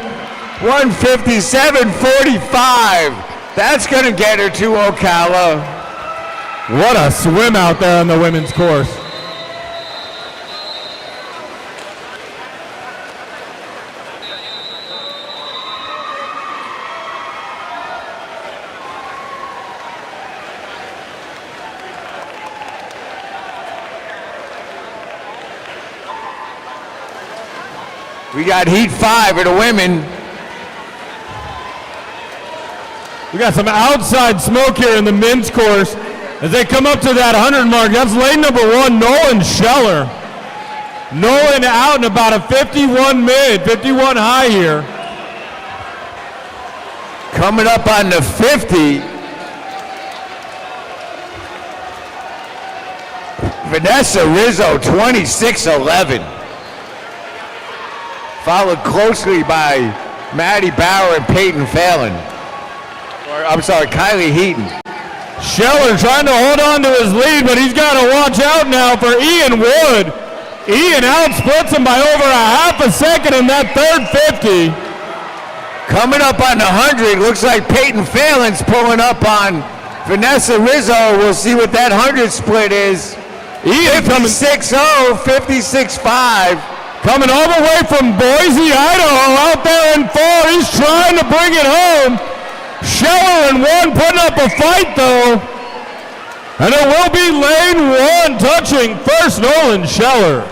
157.45. That's going to get her to Ocala. What a swim out there on the women's course. We got heat 5 of the women. We got some outside smoke here in the men's course as they come up to that 100 mark. That's lane number 1, Nolan Scheller. Nolan out in about a 51 mid, 51 high here. Coming up on the 50. Vanessa Rizzo, 26-11. Followed closely by Maddie Bauer and Peyton Phelan. I'm sorry, Kylie Heaton. Scheller trying to hold on to his lead, but he's got to watch out now for Ian Wood. Ian outsplits him by over a half a second in that third 50. Coming up on the 100, looks like Peyton Phelan's pulling up on Vanessa Rizzo. We'll see what that 100 split is. Ian 56-0, 56-5. Coming all the way from Boise, Idaho, out there in 4. He's trying to bring it home. Scheller in 1 putting up a fight though. And it will be lane 1 touching first Nolan Scheller.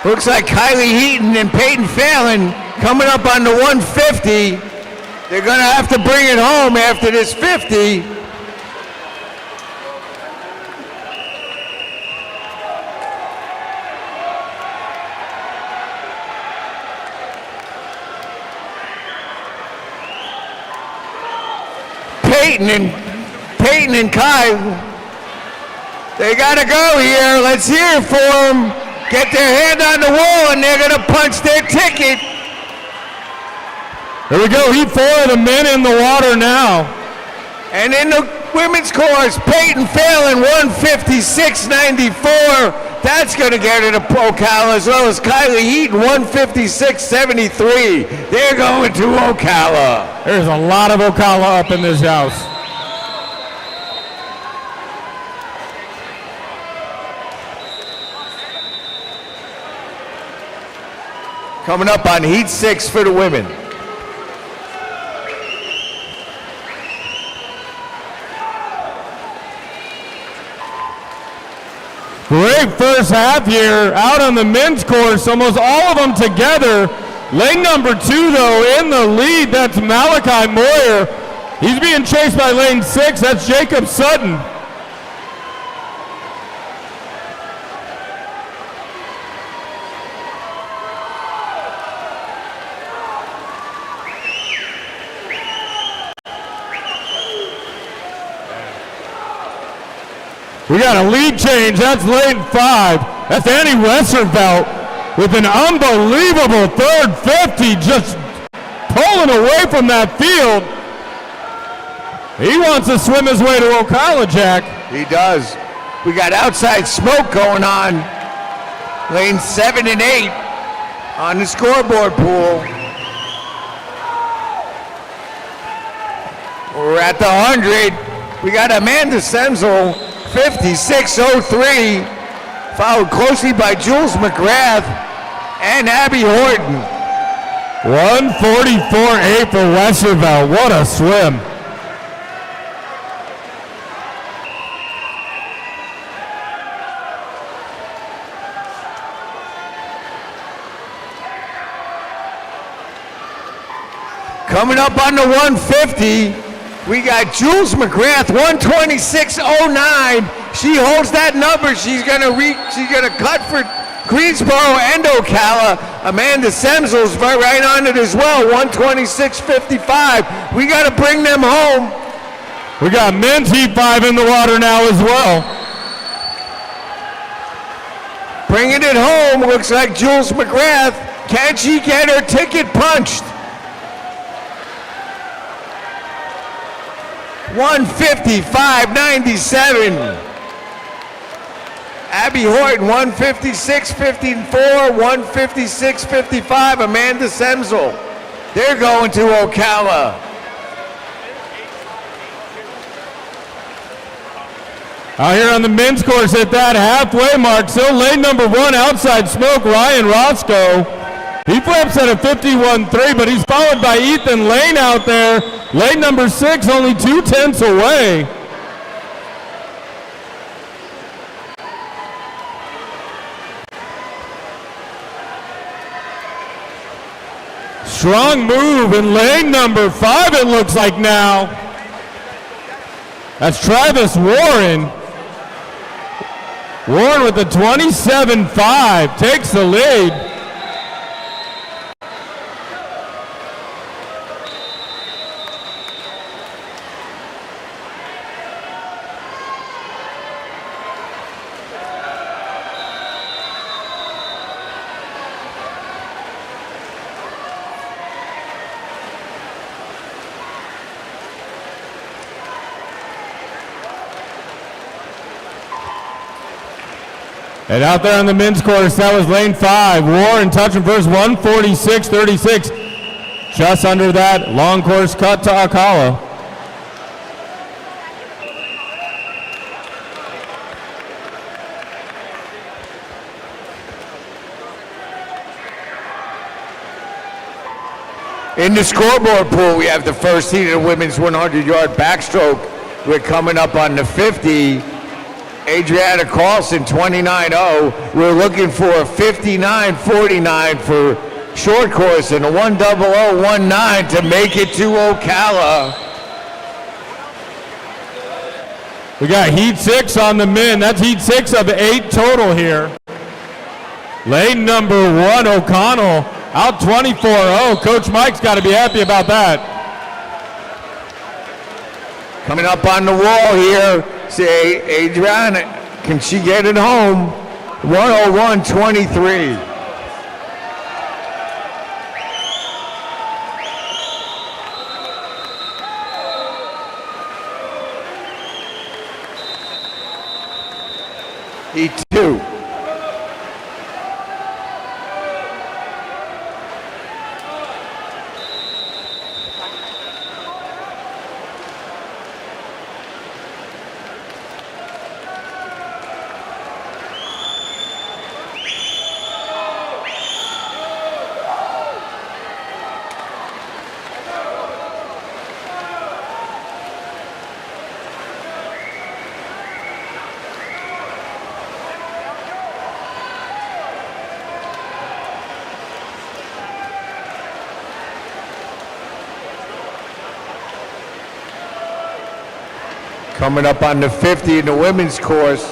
Looks like Kylie Heaton and Peyton Phelan coming up on the 150. They're going to have to bring it home after this 50. Peyton and Kai, they gotta go here. Let's hear it for them. Get their hand on the wall and they're gonna punch their ticket. Here we go, heat 4 of the men in the water now. And in the women's course, Peyton Phelan, 156.94. That's gonna get her to Ocala, as well as Kylie Heaton, 156.73. They're going to Ocala. There's a lot of Ocala up in this house. Coming up on heat 6 for the women. Great first half here out on the men's course, almost all of them together. Lane number 2 though in the lead, that's Malachi Moyer. He's being chased by lane 6, that's Jacob Sutton. We got a lead change, that's lane 5. That's Annie Westervelt with an unbelievable third 50, just pulling away from that field. He wants to swim his way to Ocala, Jack. He does. We got outside smoke going on. Lane 7 and 8 on the scoreboard pool. We're at the 100. We got Amanda Semzel, 56.03, followed closely by Jules McGrath and Abby Horton. 144.8 for Westervelt. What a swim. Coming up on the 150, we got Jules McGrath, 126.09. She holds that number. She's gonna cut for Greensboro and Ocala. Amanda Semzel's right on it as well, 126.55. We gotta bring them home. We got men's heat 5 in the water now as well. Bringing it home, looks like Jules McGrath. Can she get her ticket punched? 155.97. Abby Horton, 156.54, 156.55. Amanda Semzel. They're going to Ocala. Out here on the men's course at that halfway mark, still lane number 1, outside smoke, Ryan Roscoe. He flips at a 51.3, but he's followed by Ethan Lane out there. Lane number 6, only 0.2 away. Strong move in lane number 5, it looks like now. That's Travis Warren. Warren with the 27.5 takes the lead. And out there on the men's course, that was lane 5. Warren touching first, 146.36. Just under that, long course cut to Alcala. In the scoreboard pool, we have the first heat of the women's 100-yard backstroke. We're coming up on the 50. Adriana Carlson, 29.0. We're looking for a 59.49 for short course and a 100.19 to make it to Ocala. We got heat 6 on the men. That's heat 6 of 8 total here. Lane number 1, O'Connell, out 24.0. Coach Mike's got to be happy about that. Coming up on the wall here, say Adriana, can she get it home? 101.23. E2. Coming up on the 50 in the women's course.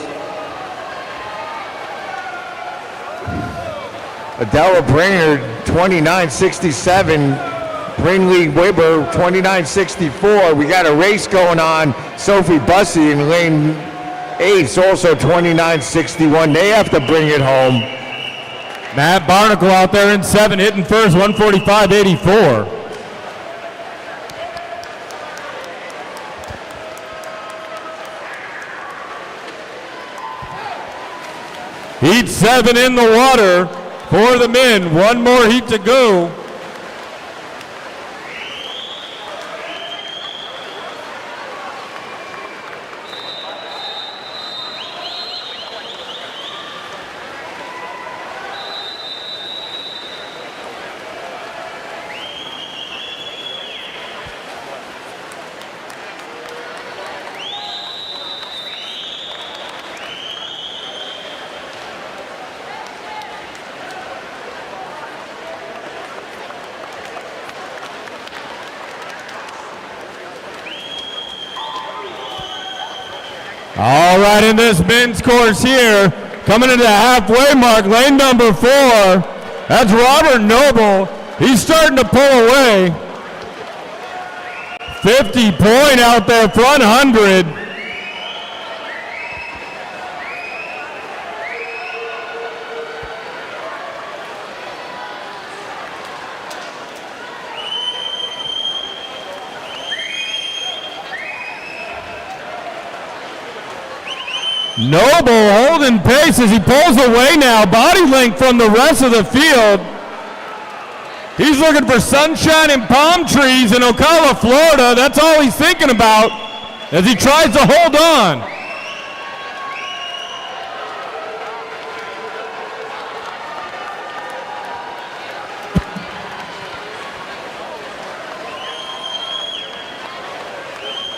Adela Brainerd, 29.67. Brinley Weber, 29.64. We got a race going on. Sophie Bussey in lane 8, also 29.61. They have to bring it home. Matt Barnacle out there in 7, hitting first, 145.84. Heat 7 in the water for the men. One more heat to go. All right, in this men's course here, coming into the halfway mark, lane number 4, that's Robert Noble. He's starting to pull away. 50 point out there, front 100. Noble holding pace as he pulls away now. Body length from the rest of the field. He's looking for sunshine and palm trees in Ocala, Florida. That's all he's thinking about as he tries to hold on.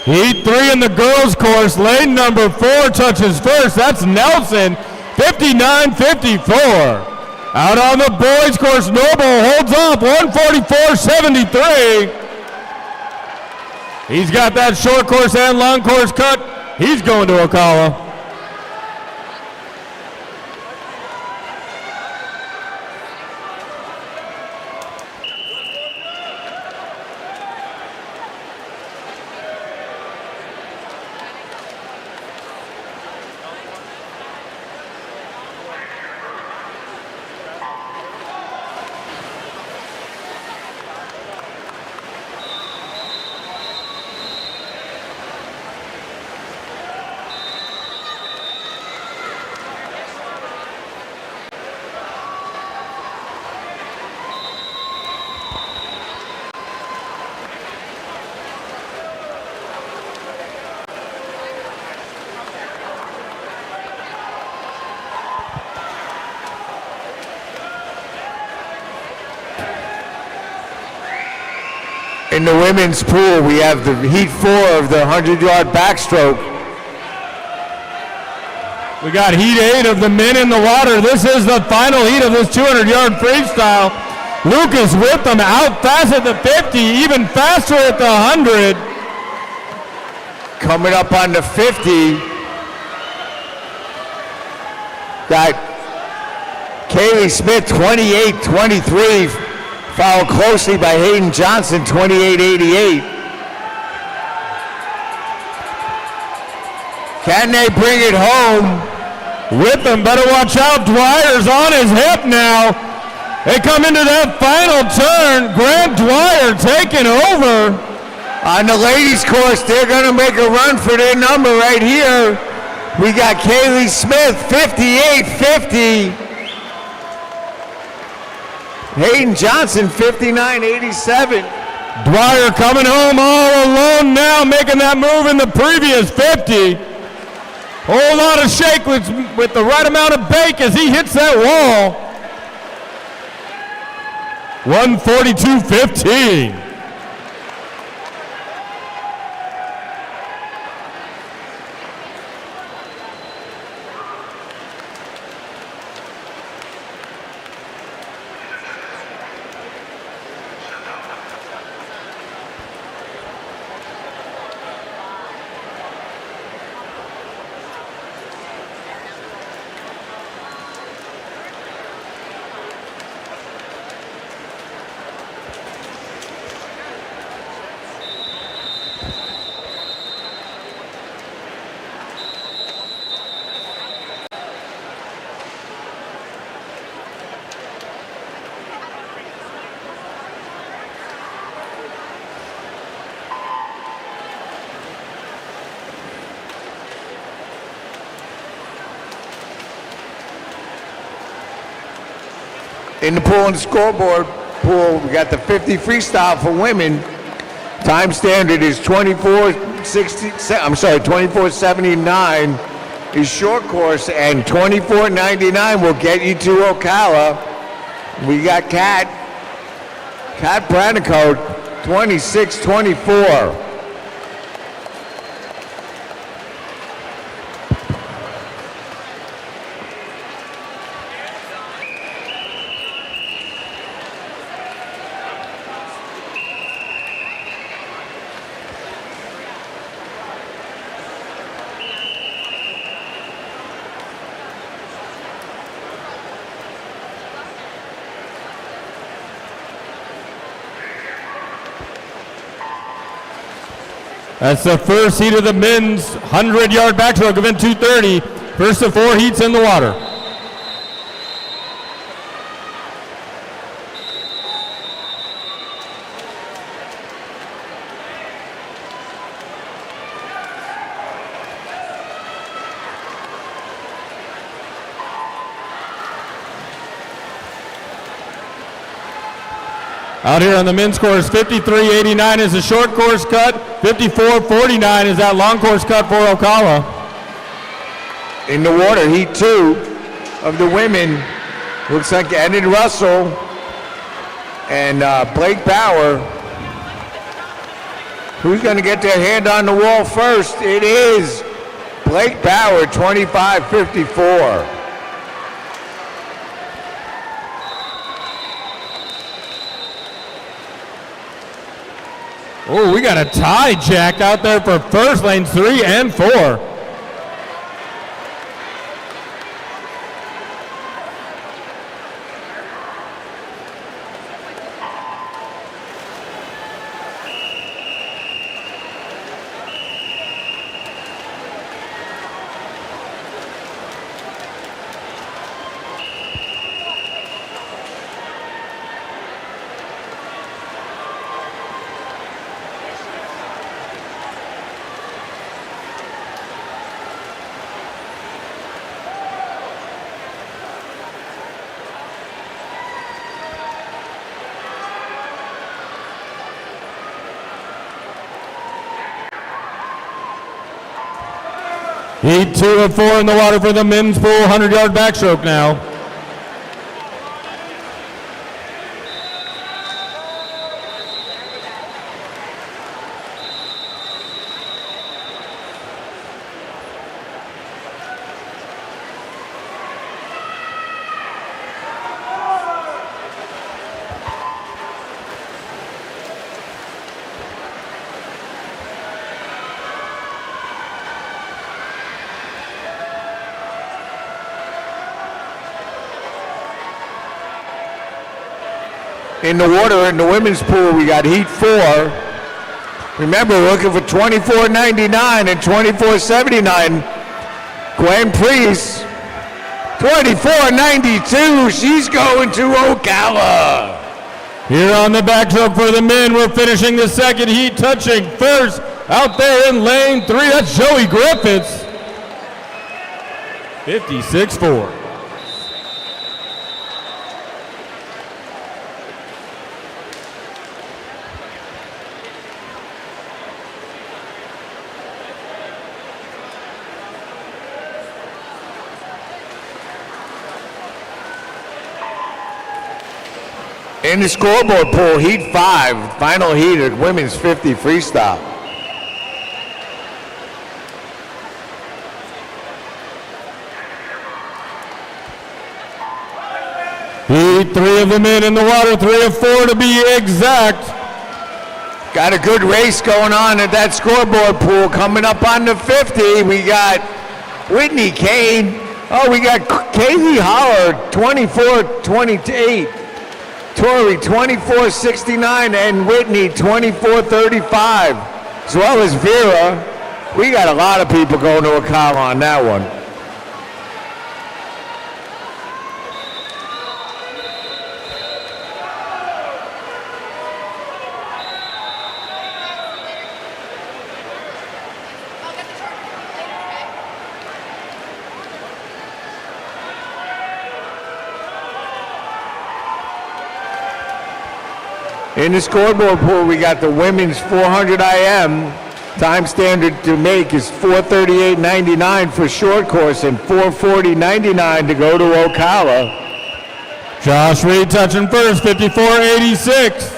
Heat 3 in the girls' course. Lane number 4 touches first. That's Nelson, 59.54. Out on the boys' course, Noble holds up 144.73. He's got that short course and long course cut. He's going to Ocala. In the women's pool, we have the heat 4 of the 100-yard backstroke. We got heat 8 of the men in the water. This is the final heat of this 200-yard freestyle. Lucas with them out fast at the 50, even faster at the 100. Coming up on the 50, got Kaylee Smith, 28-23, followed closely by Hayden Johnson, 28-88. Can they bring it home? With them, better watch out. Dwyer's on his hip now. They come into that final turn. Grant Dwyer taking over. On the ladies' course, they're going to make a run for their number right here. We got Kaylee Smith, 58-50. Hayden Johnson, 59-87. Dwyer coming home all alone now, making that move in the previous 50. Whole lot of shake with the right amount of bake as he hits that wall. 142.15. In the pool and the scoreboard pool, we got the 50 freestyle for women. Time standard is 24.79 is short course, and 24.99 will get you to Ocala. We got Kat Branico, 26.24. That's the first heat of the men's 100-yard backstroke event 230. First of 4 heats in the water. Out here on the men's course, 53.89 is the short course cut. 54.49 is that long course cut for Ocala. In the water, heat 2 of the women, looks like Enid Russell and Blake Bauer. Who's going to get their hand on the wall first? It is Blake Bauer, 25.54. Oh, we got a tie, Jack, out there for first lanes 3 and 4. Heat 2 of 4 in the water for the men's pool, 100-yard backstroke now. In the water, in the women's pool, we got Heat 4. Remember, we're looking for 24.99 and 24.79. Gwen Priest, 24.92. She's going to Ocala. Here on the backstroke for the men, we're finishing the second heat, touching first out there in lane 3. That's Joey Griffiths. 56-4. In the scoreboard pool, Heat 5, final heat at women's 50 freestyle. Heat 3 of the men in the water, 3 of 4 to be exact. Got a good race going on at that scoreboard pool. Coming up on the 50, we got Whitney Kane. Oh, we got Kaylee Holler, 24-28. Tori, 24-69, and Whitney, 24-35, as well as Vera. We got a lot of people going to Ocala on that one. In the scoreboard pool, we got the women's 400 IM. Time standard to make is 4:38.99 for short course and 4:40.99 to go to Ocala. Josh Reed touching first, 54.86.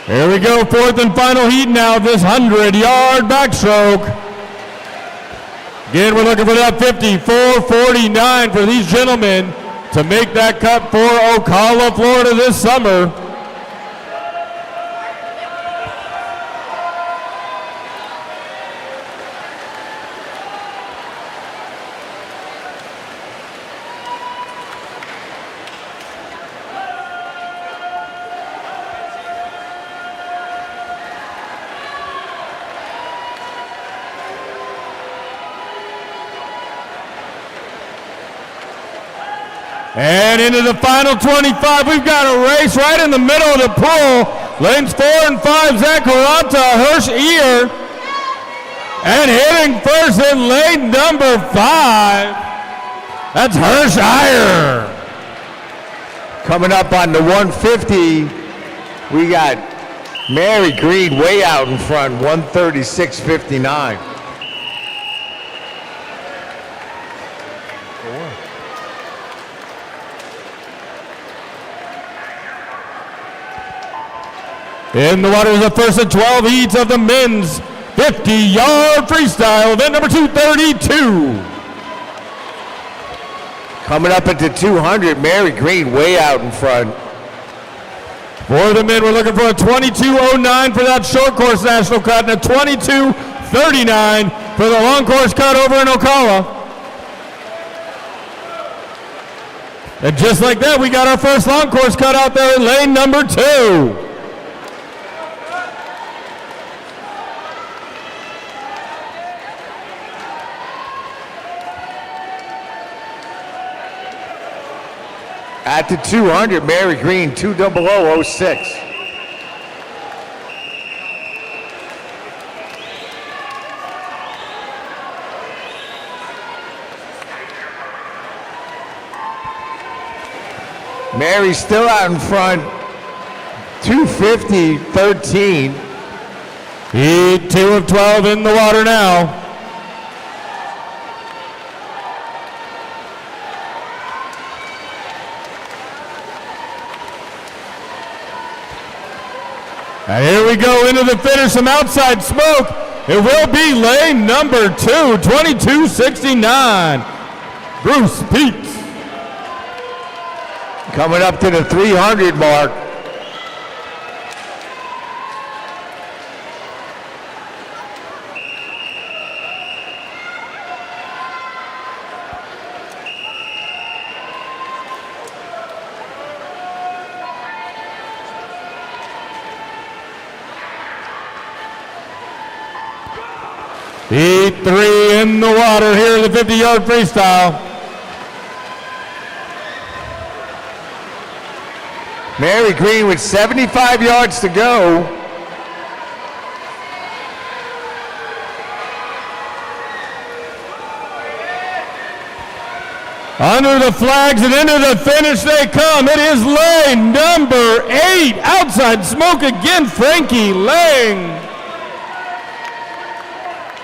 Here we go, fourth and final heat now, this 100-yard backstroke. Again, we're looking for that 54.49 for these gentlemen to make that cut for Ocala, Florida this summer. And into the final 25, we've got a race right in the middle of the pool. Lanes 4 and 5, Zach Caranta, Hirsch Ear. And hitting first in lane number 5, that's Hirsch Ear. Coming up on the 150, we got Mary Green way out in front, 136.59. In the water is the first of 12 heats of the men's 50-yard freestyle, event number 232. Coming up at the 200, Mary Green way out in front. For the men, we're looking for a 22.09 for that short course national cut and a 22.39 for the long course cut over in Ocala. And just like that, we got our first long course cut out there in lane number 2. At the 200, Mary Green, 20006. Mary still out in front, 250.13. Heat 2 of 12 in the water now. And here we go into the finish, some outside smoke. It will be lane number 2, 22.69. Bruce Peets. Coming up to the 300 mark. Heat 3 in the water here in the 50-yard freestyle. Mary Green with 75 yards to go. Under the flags and into the finish they come. It is lane number 8. Outside smoke again, Frankie Lang.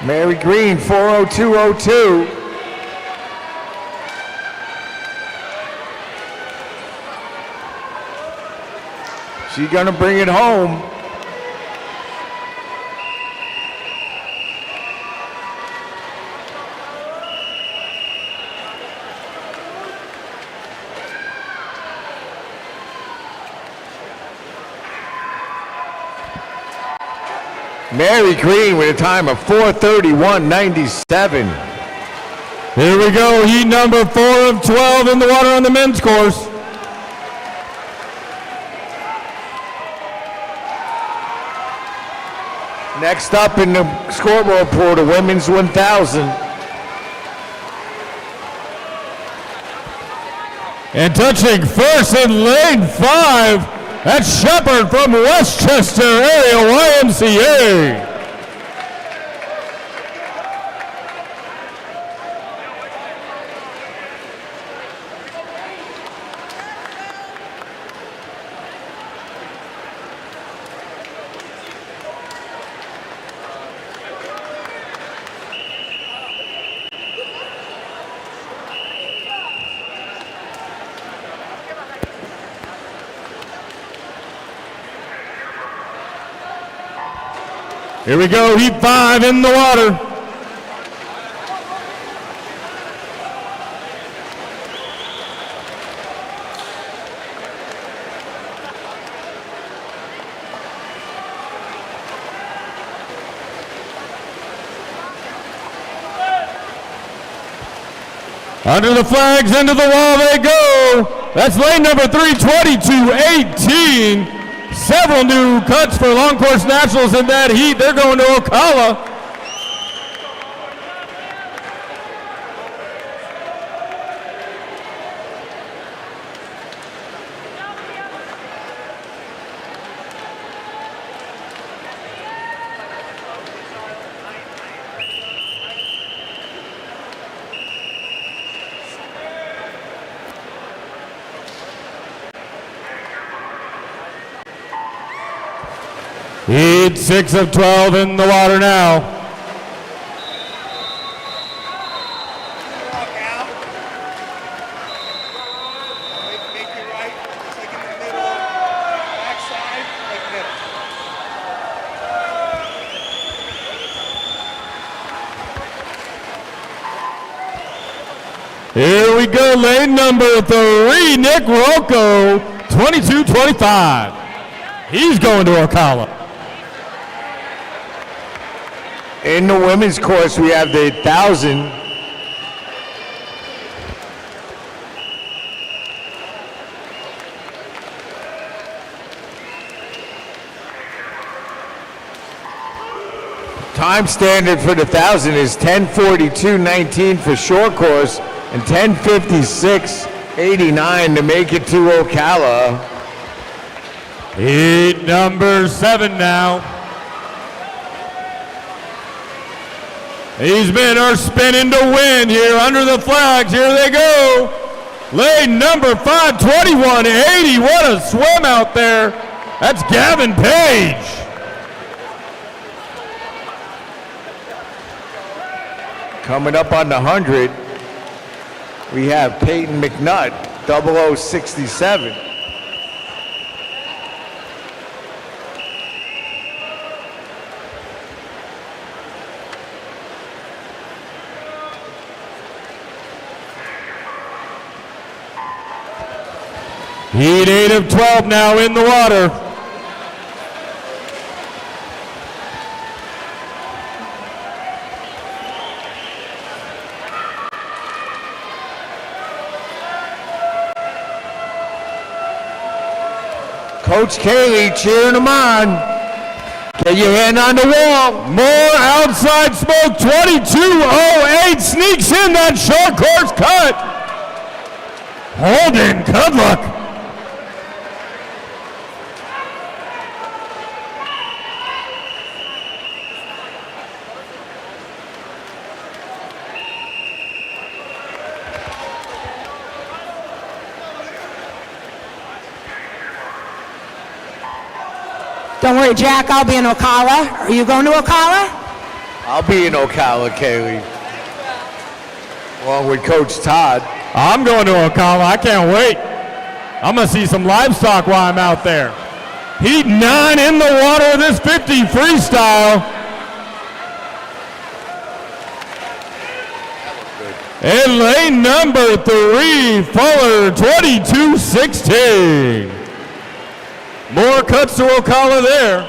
Mary Green, 4:02:02. She's gonna bring it home. Mary Green with a time of 4:31:97. Here we go, heat number 4 of 12 in the water on the men's course. Next up in the scoreboard for the women's 1,000. And touching first in lane 5, that's Shepard from Westchester area YMCA. Here we go, heat 5 in the water. Under the flags, into the wall they go. That's lane number 3, 22.18. Several new cuts for long course nationals in that heat. They're going to Ocala. Heat 6 of 12 in the water now. Here we go, lane number 3, Nick Rocco, 22-25. He's going to Ocala. In the women's course, we have the 1,000. Time standard for the 1,000 is 10:42.19 for short course and 10:56.89 to make it to Ocala. Heat number 7 now. These men are spinning to win here under the flags. Here they go. Lane number 5, 21.80. What a swim out there. That's Gavin Page. Coming up on the 100, we have Peyton McNutt, 0067. Heat 8 of 12 now in the water. Coach Kaylee cheering them on. Get your hand on the wall. More outside smoke, 22.08 sneaks in that short course cut. Holden, good luck. Don't worry, Jack, I'll be in Ocala. Are you going to Ocala? I'll be in Ocala, Kaylee. Along with Coach Todd. I'm going to Ocala. I can't wait. I'm going to see some livestock while I'm out there. Heat 9 in the water of this 50 freestyle. And lane number 3, Fuller, 22.16. More cuts to Ocala there.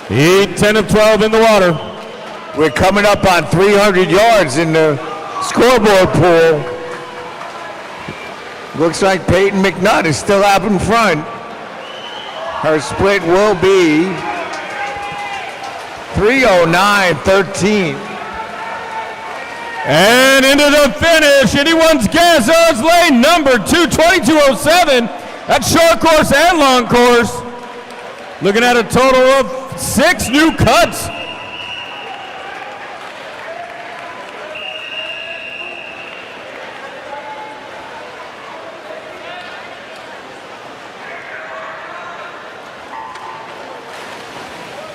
Heat 10 of 12 in the water. We're coming up on 300 yards in the scoreboard pool. Looks like Peyton McNutt is still up in front. Her split will be 3:09.13. And into the finish, anyone's guess, it's lane number 2, 22.07. That's short course and long course. Looking at a total of 6 new cuts.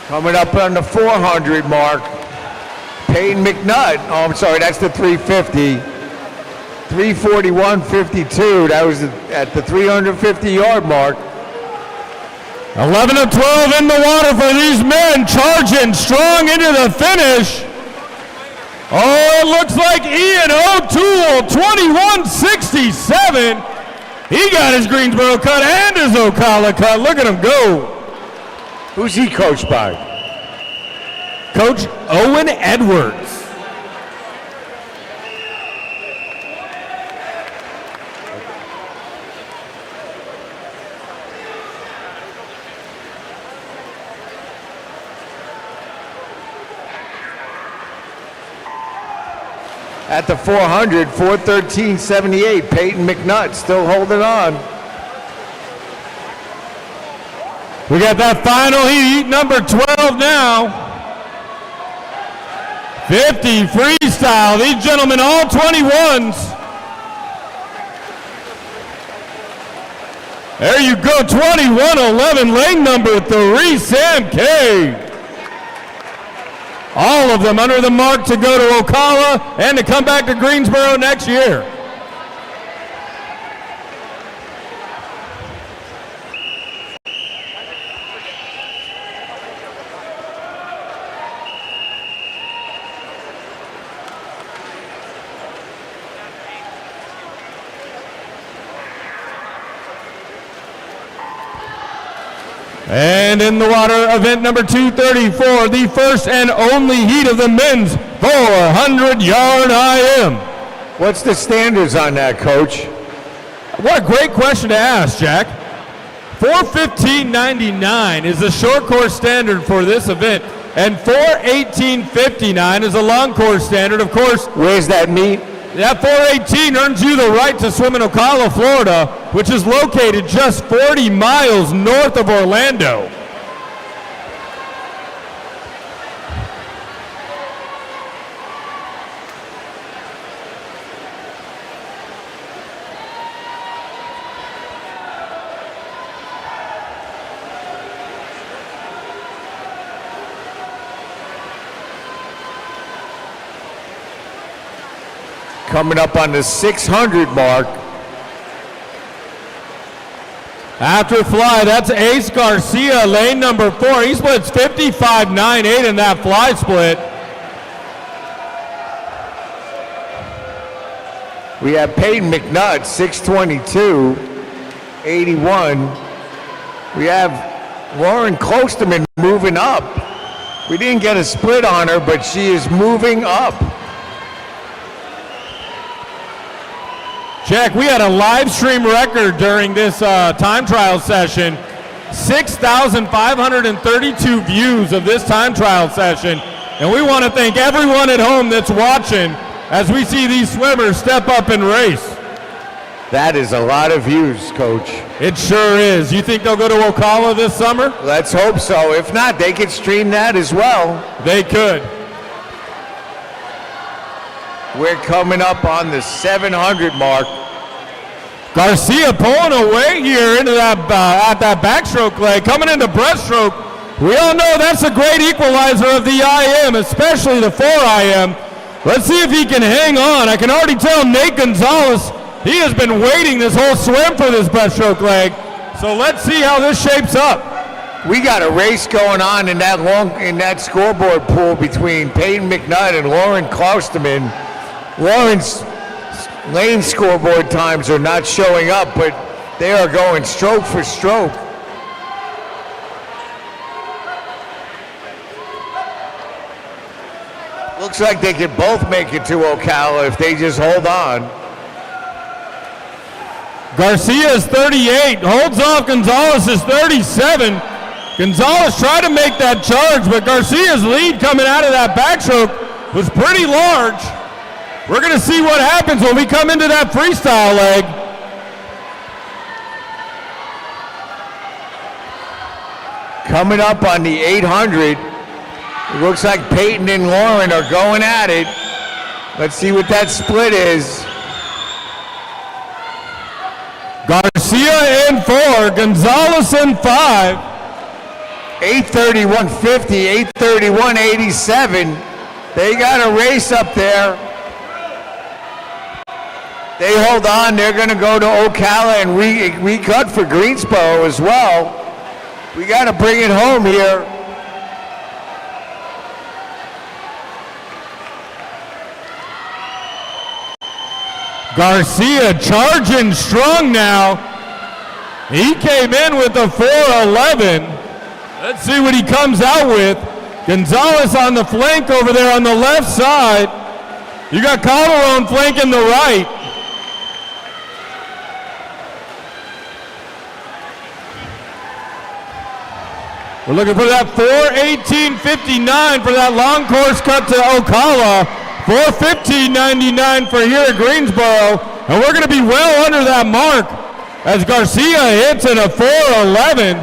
Coming up on the 400 mark, Peyton McNutt. Oh, I'm sorry, that's the 350. 3:41.52. That was at the 350-yard mark. 11 of 12 in the water for these men, charging strong into the finish. Oh, it looks like Ian O'Toole, 21.67. He got his Greensboro cut and his Ocala cut. Look at him go. Who's he coached by? Coach Owen Edwards. At the 400, 4:13.78, Peyton McNutt still holding on. We got that final heat, number 12 now. 50 freestyle. These gentlemen all 21s. There you go, 21.11, lane number 3, Sam K. All of them under the mark to go to Ocala and to come back to Greensboro next year. And in the water, event number 234, the first and only heat of the men's 400-yard IM. What's the standards on that, Coach? What a great question to ask, Jack. 4:15.99 is the short course standard for this event, and 4:18.59 is a long course standard. Of course, Where's that meet? that 4:18 earns you the right to swim in Ocala, Florida, which is located just 40 miles north of Orlando. Coming up on the 600 mark. After fly, that's Ace Garcia, lane number 4. He splits 55.98 in that fly split. We have Peyton McNutt, 622.81. We have Lauren Klosterman moving up. We didn't get a split on her, but she is moving up. Jack, we had a live stream record during this time trial session. 6,532 views of this time trial session. And we want to thank everyone at home that's watching as we see these swimmers step up and race. That is a lot of views, Coach. It sure is. You think they'll go to Ocala this summer? Let's hope so. If not, they could stream that as well. They could. We're coming up on the 700 mark. Garcia pulling away here into that at that backstroke leg, coming into breaststroke. We all know that's a great equalizer of the IM, especially the 4 IM. Let's see if he can hang on. I can already tell Nate Gonzalez, he has been waiting this whole swim for this breaststroke leg. So let's see how this shapes up. We got a race going on in that scoreboard pool between Peyton McNutt and Lauren Klosterman. Lauren's lane scoreboard times are not showing up, but they are going stroke for stroke. Looks like they could both make it to Ocala if they just hold on. Garcia is 38, holds off Gonzalez is 37. Gonzalez tried to make that charge, but Garcia's lead coming out of that backstroke was pretty large. We're going to see what happens when we come into that freestyle leg. Coming up on the 800, it looks like Peyton and Lauren are going at it. Let's see what that split is. Garcia in 4, Gonzalez in 5. 8:31.50, 8:31.87. They got a race up there. They hold on. They're going to go to Ocala and recut for Greensboro as well. We got to bring it home here. Garcia charging strong now. He came in with a 4:11. Let's see what he comes out with. Gonzalez on the flank over there on the left side. You got Calderon flanking the right. We're looking for that 4:18.59 for that long course cut to Ocala. 4:15.99 for here at Greensboro. And we're going to be well under that mark as Garcia hits in a 4:11.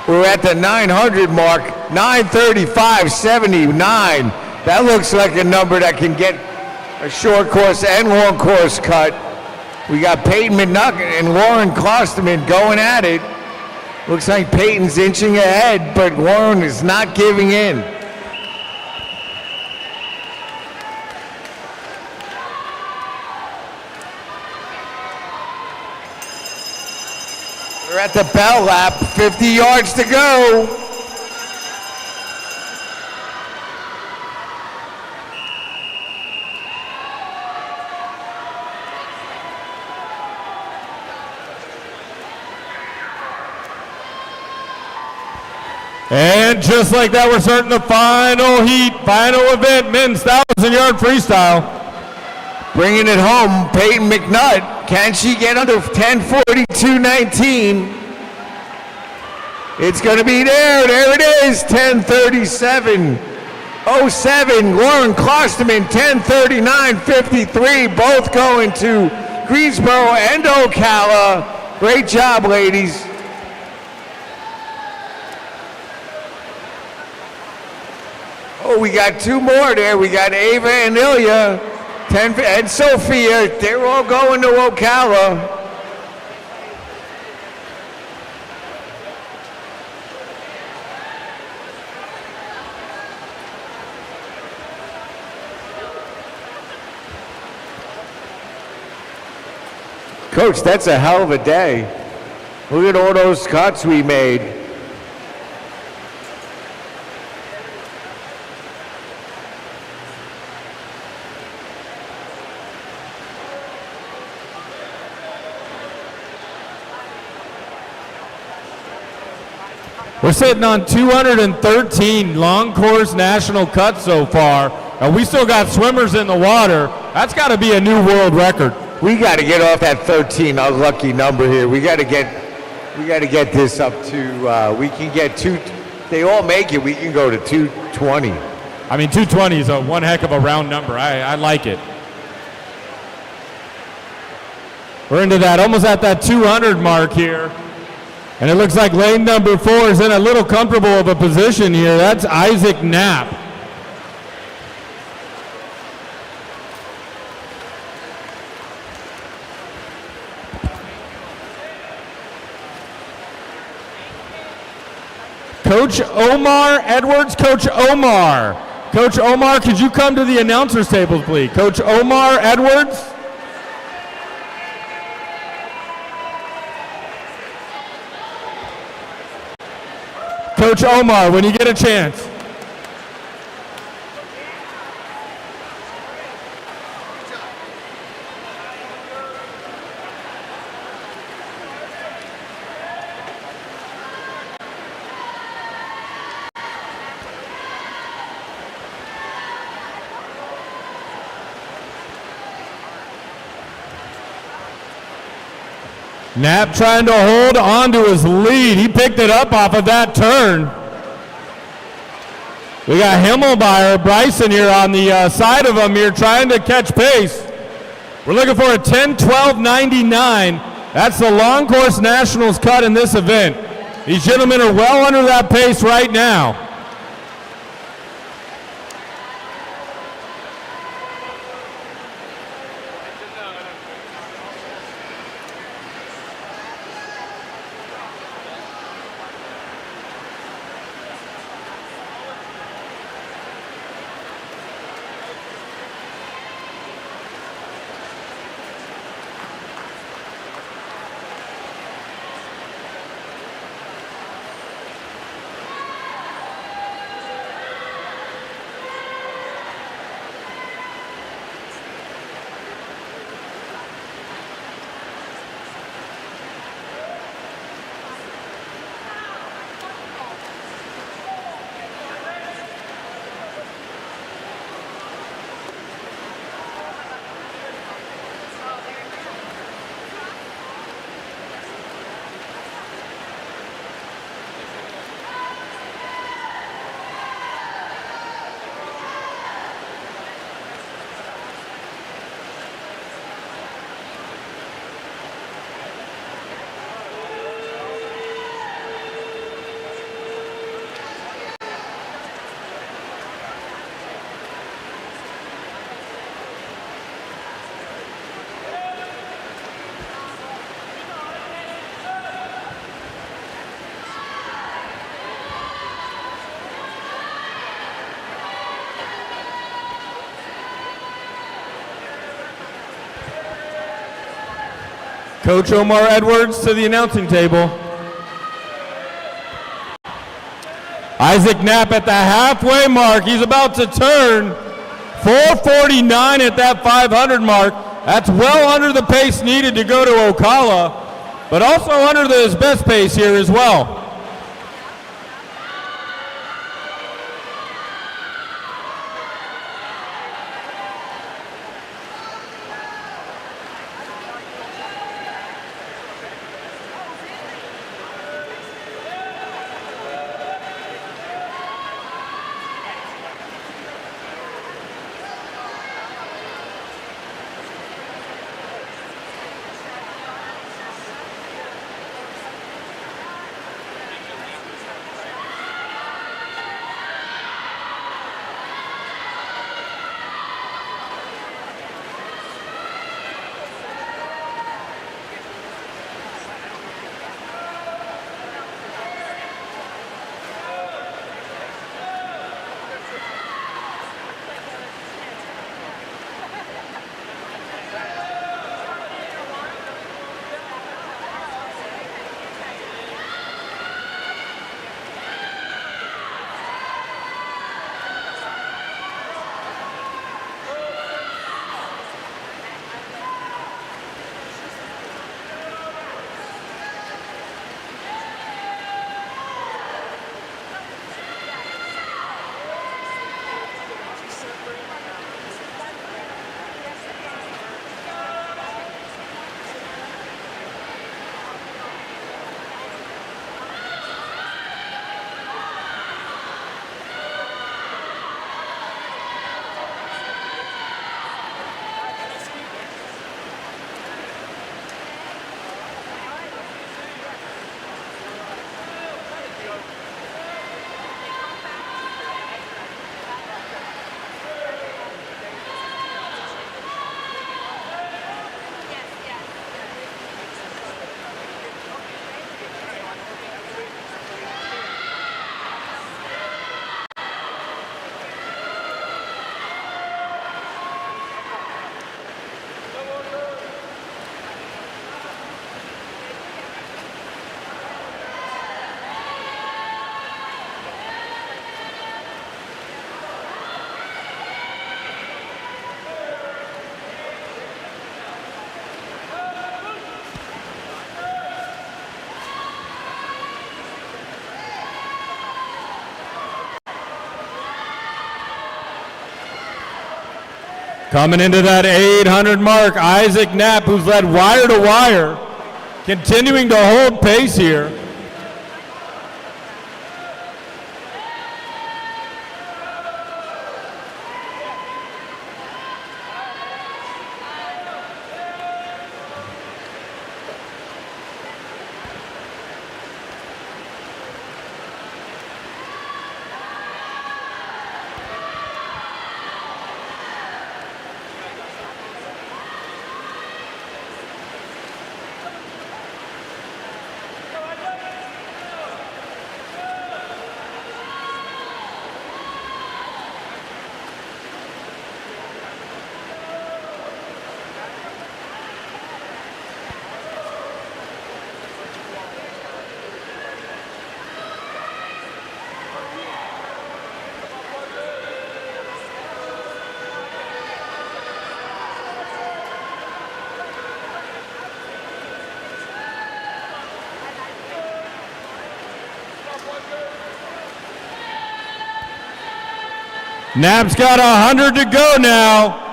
We're at the 900 mark, 9:35.79. That looks like a number that can get a short course and long course cut. We got Peyton McNutt and Lauren Klosterman going at it. Looks like Peyton's inching ahead, but Lauren is not giving in. We're at the bell lap, 50 yards to go. And just like that, we're starting the final heat, final event, men's 1,000-yard freestyle. Bringing it home, Peyton McNutt. Can she get under 10:42.19? It's going to be there. There it is, 10:37.07. Lauren Klosterman, 10:39.53. Both going to Greensboro and Ocala. Great job, ladies. Oh, we got two more there. We got Ava and Ilya, and Sophia. They're all going to Ocala. Coach, that's a hell of a day. Look at all those cuts we made. We're sitting on 213 long course national cuts so far, and we still got swimmers in the water. That's got to be a new world record. We got to get off that 13 unlucky number here. We got to get this up to. We can get two. They all make it. We can go to 220. I mean, 220 is a one heck of a round number. I like it. We're into that, almost at that 200 mark here. And it looks like lane number 4 is in a little comfortable of a position here. That's Isaac Knapp. Coach Omar Edwards, Coach Omar. Coach Omar, could you come to the announcer's table, please? Coach Omar Edwards. Coach Omar, when you get a chance. Knapp trying to hold on to his lead. He picked it up off of that turn. We got Himmelmeyer, Bryson here on the side of him here trying to catch pace. We're looking for a 10:12.99. That's the long course nationals cut in this event. These gentlemen are well under that pace right now. Coach Omar Edwards to the announcing table. Isaac Knapp at the halfway mark. He's about to turn 4:49 at that 500 mark. That's well under the pace needed to go to Ocala, but also under his best pace here as well. Coming into that 800 mark, Isaac Knapp, who's led wire to wire, continuing to hold pace here. Knapp's got 100 to go now.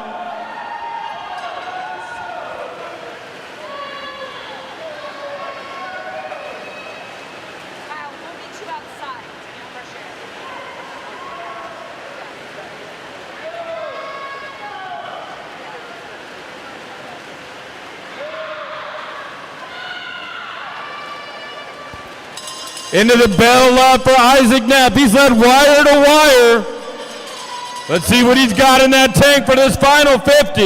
Into the bell lot for Isaac Knapp. He's led wire to wire. Let's see what he's got in that tank for this final 50.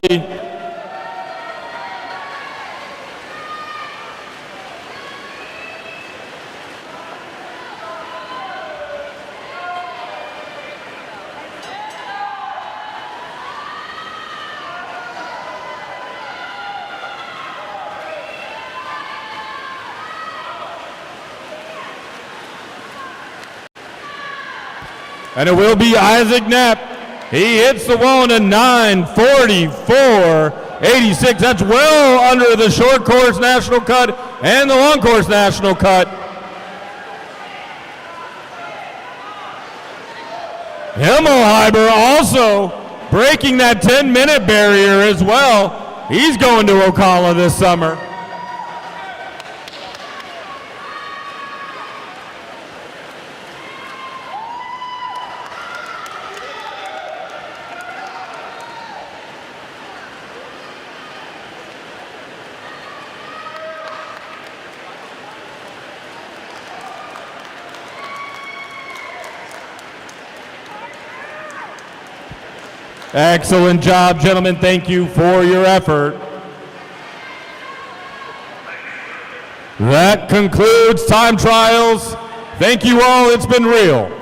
And it will be Isaac Knapp. He hits the wall in a 9:44.86. That's well under the short course national cut and the long course national cut. Himmelheimer also breaking that 10-minute barrier as well. He's going to Ocala this summer. Excellent job, gentlemen. Thank you for your effort. That concludes time trials. Thank you all. It's been real.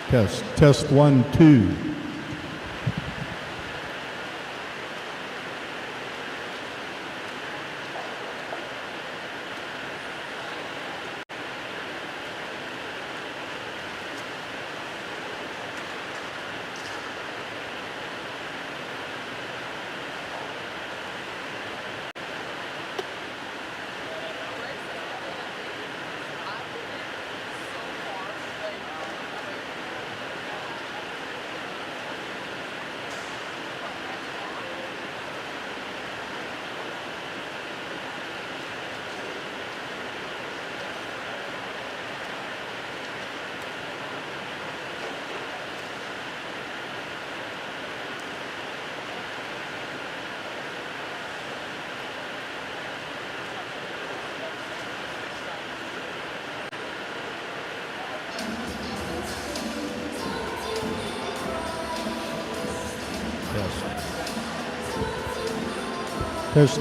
Test 1, 2.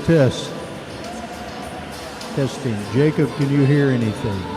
Test. Testing. Jacob, can you hear anything?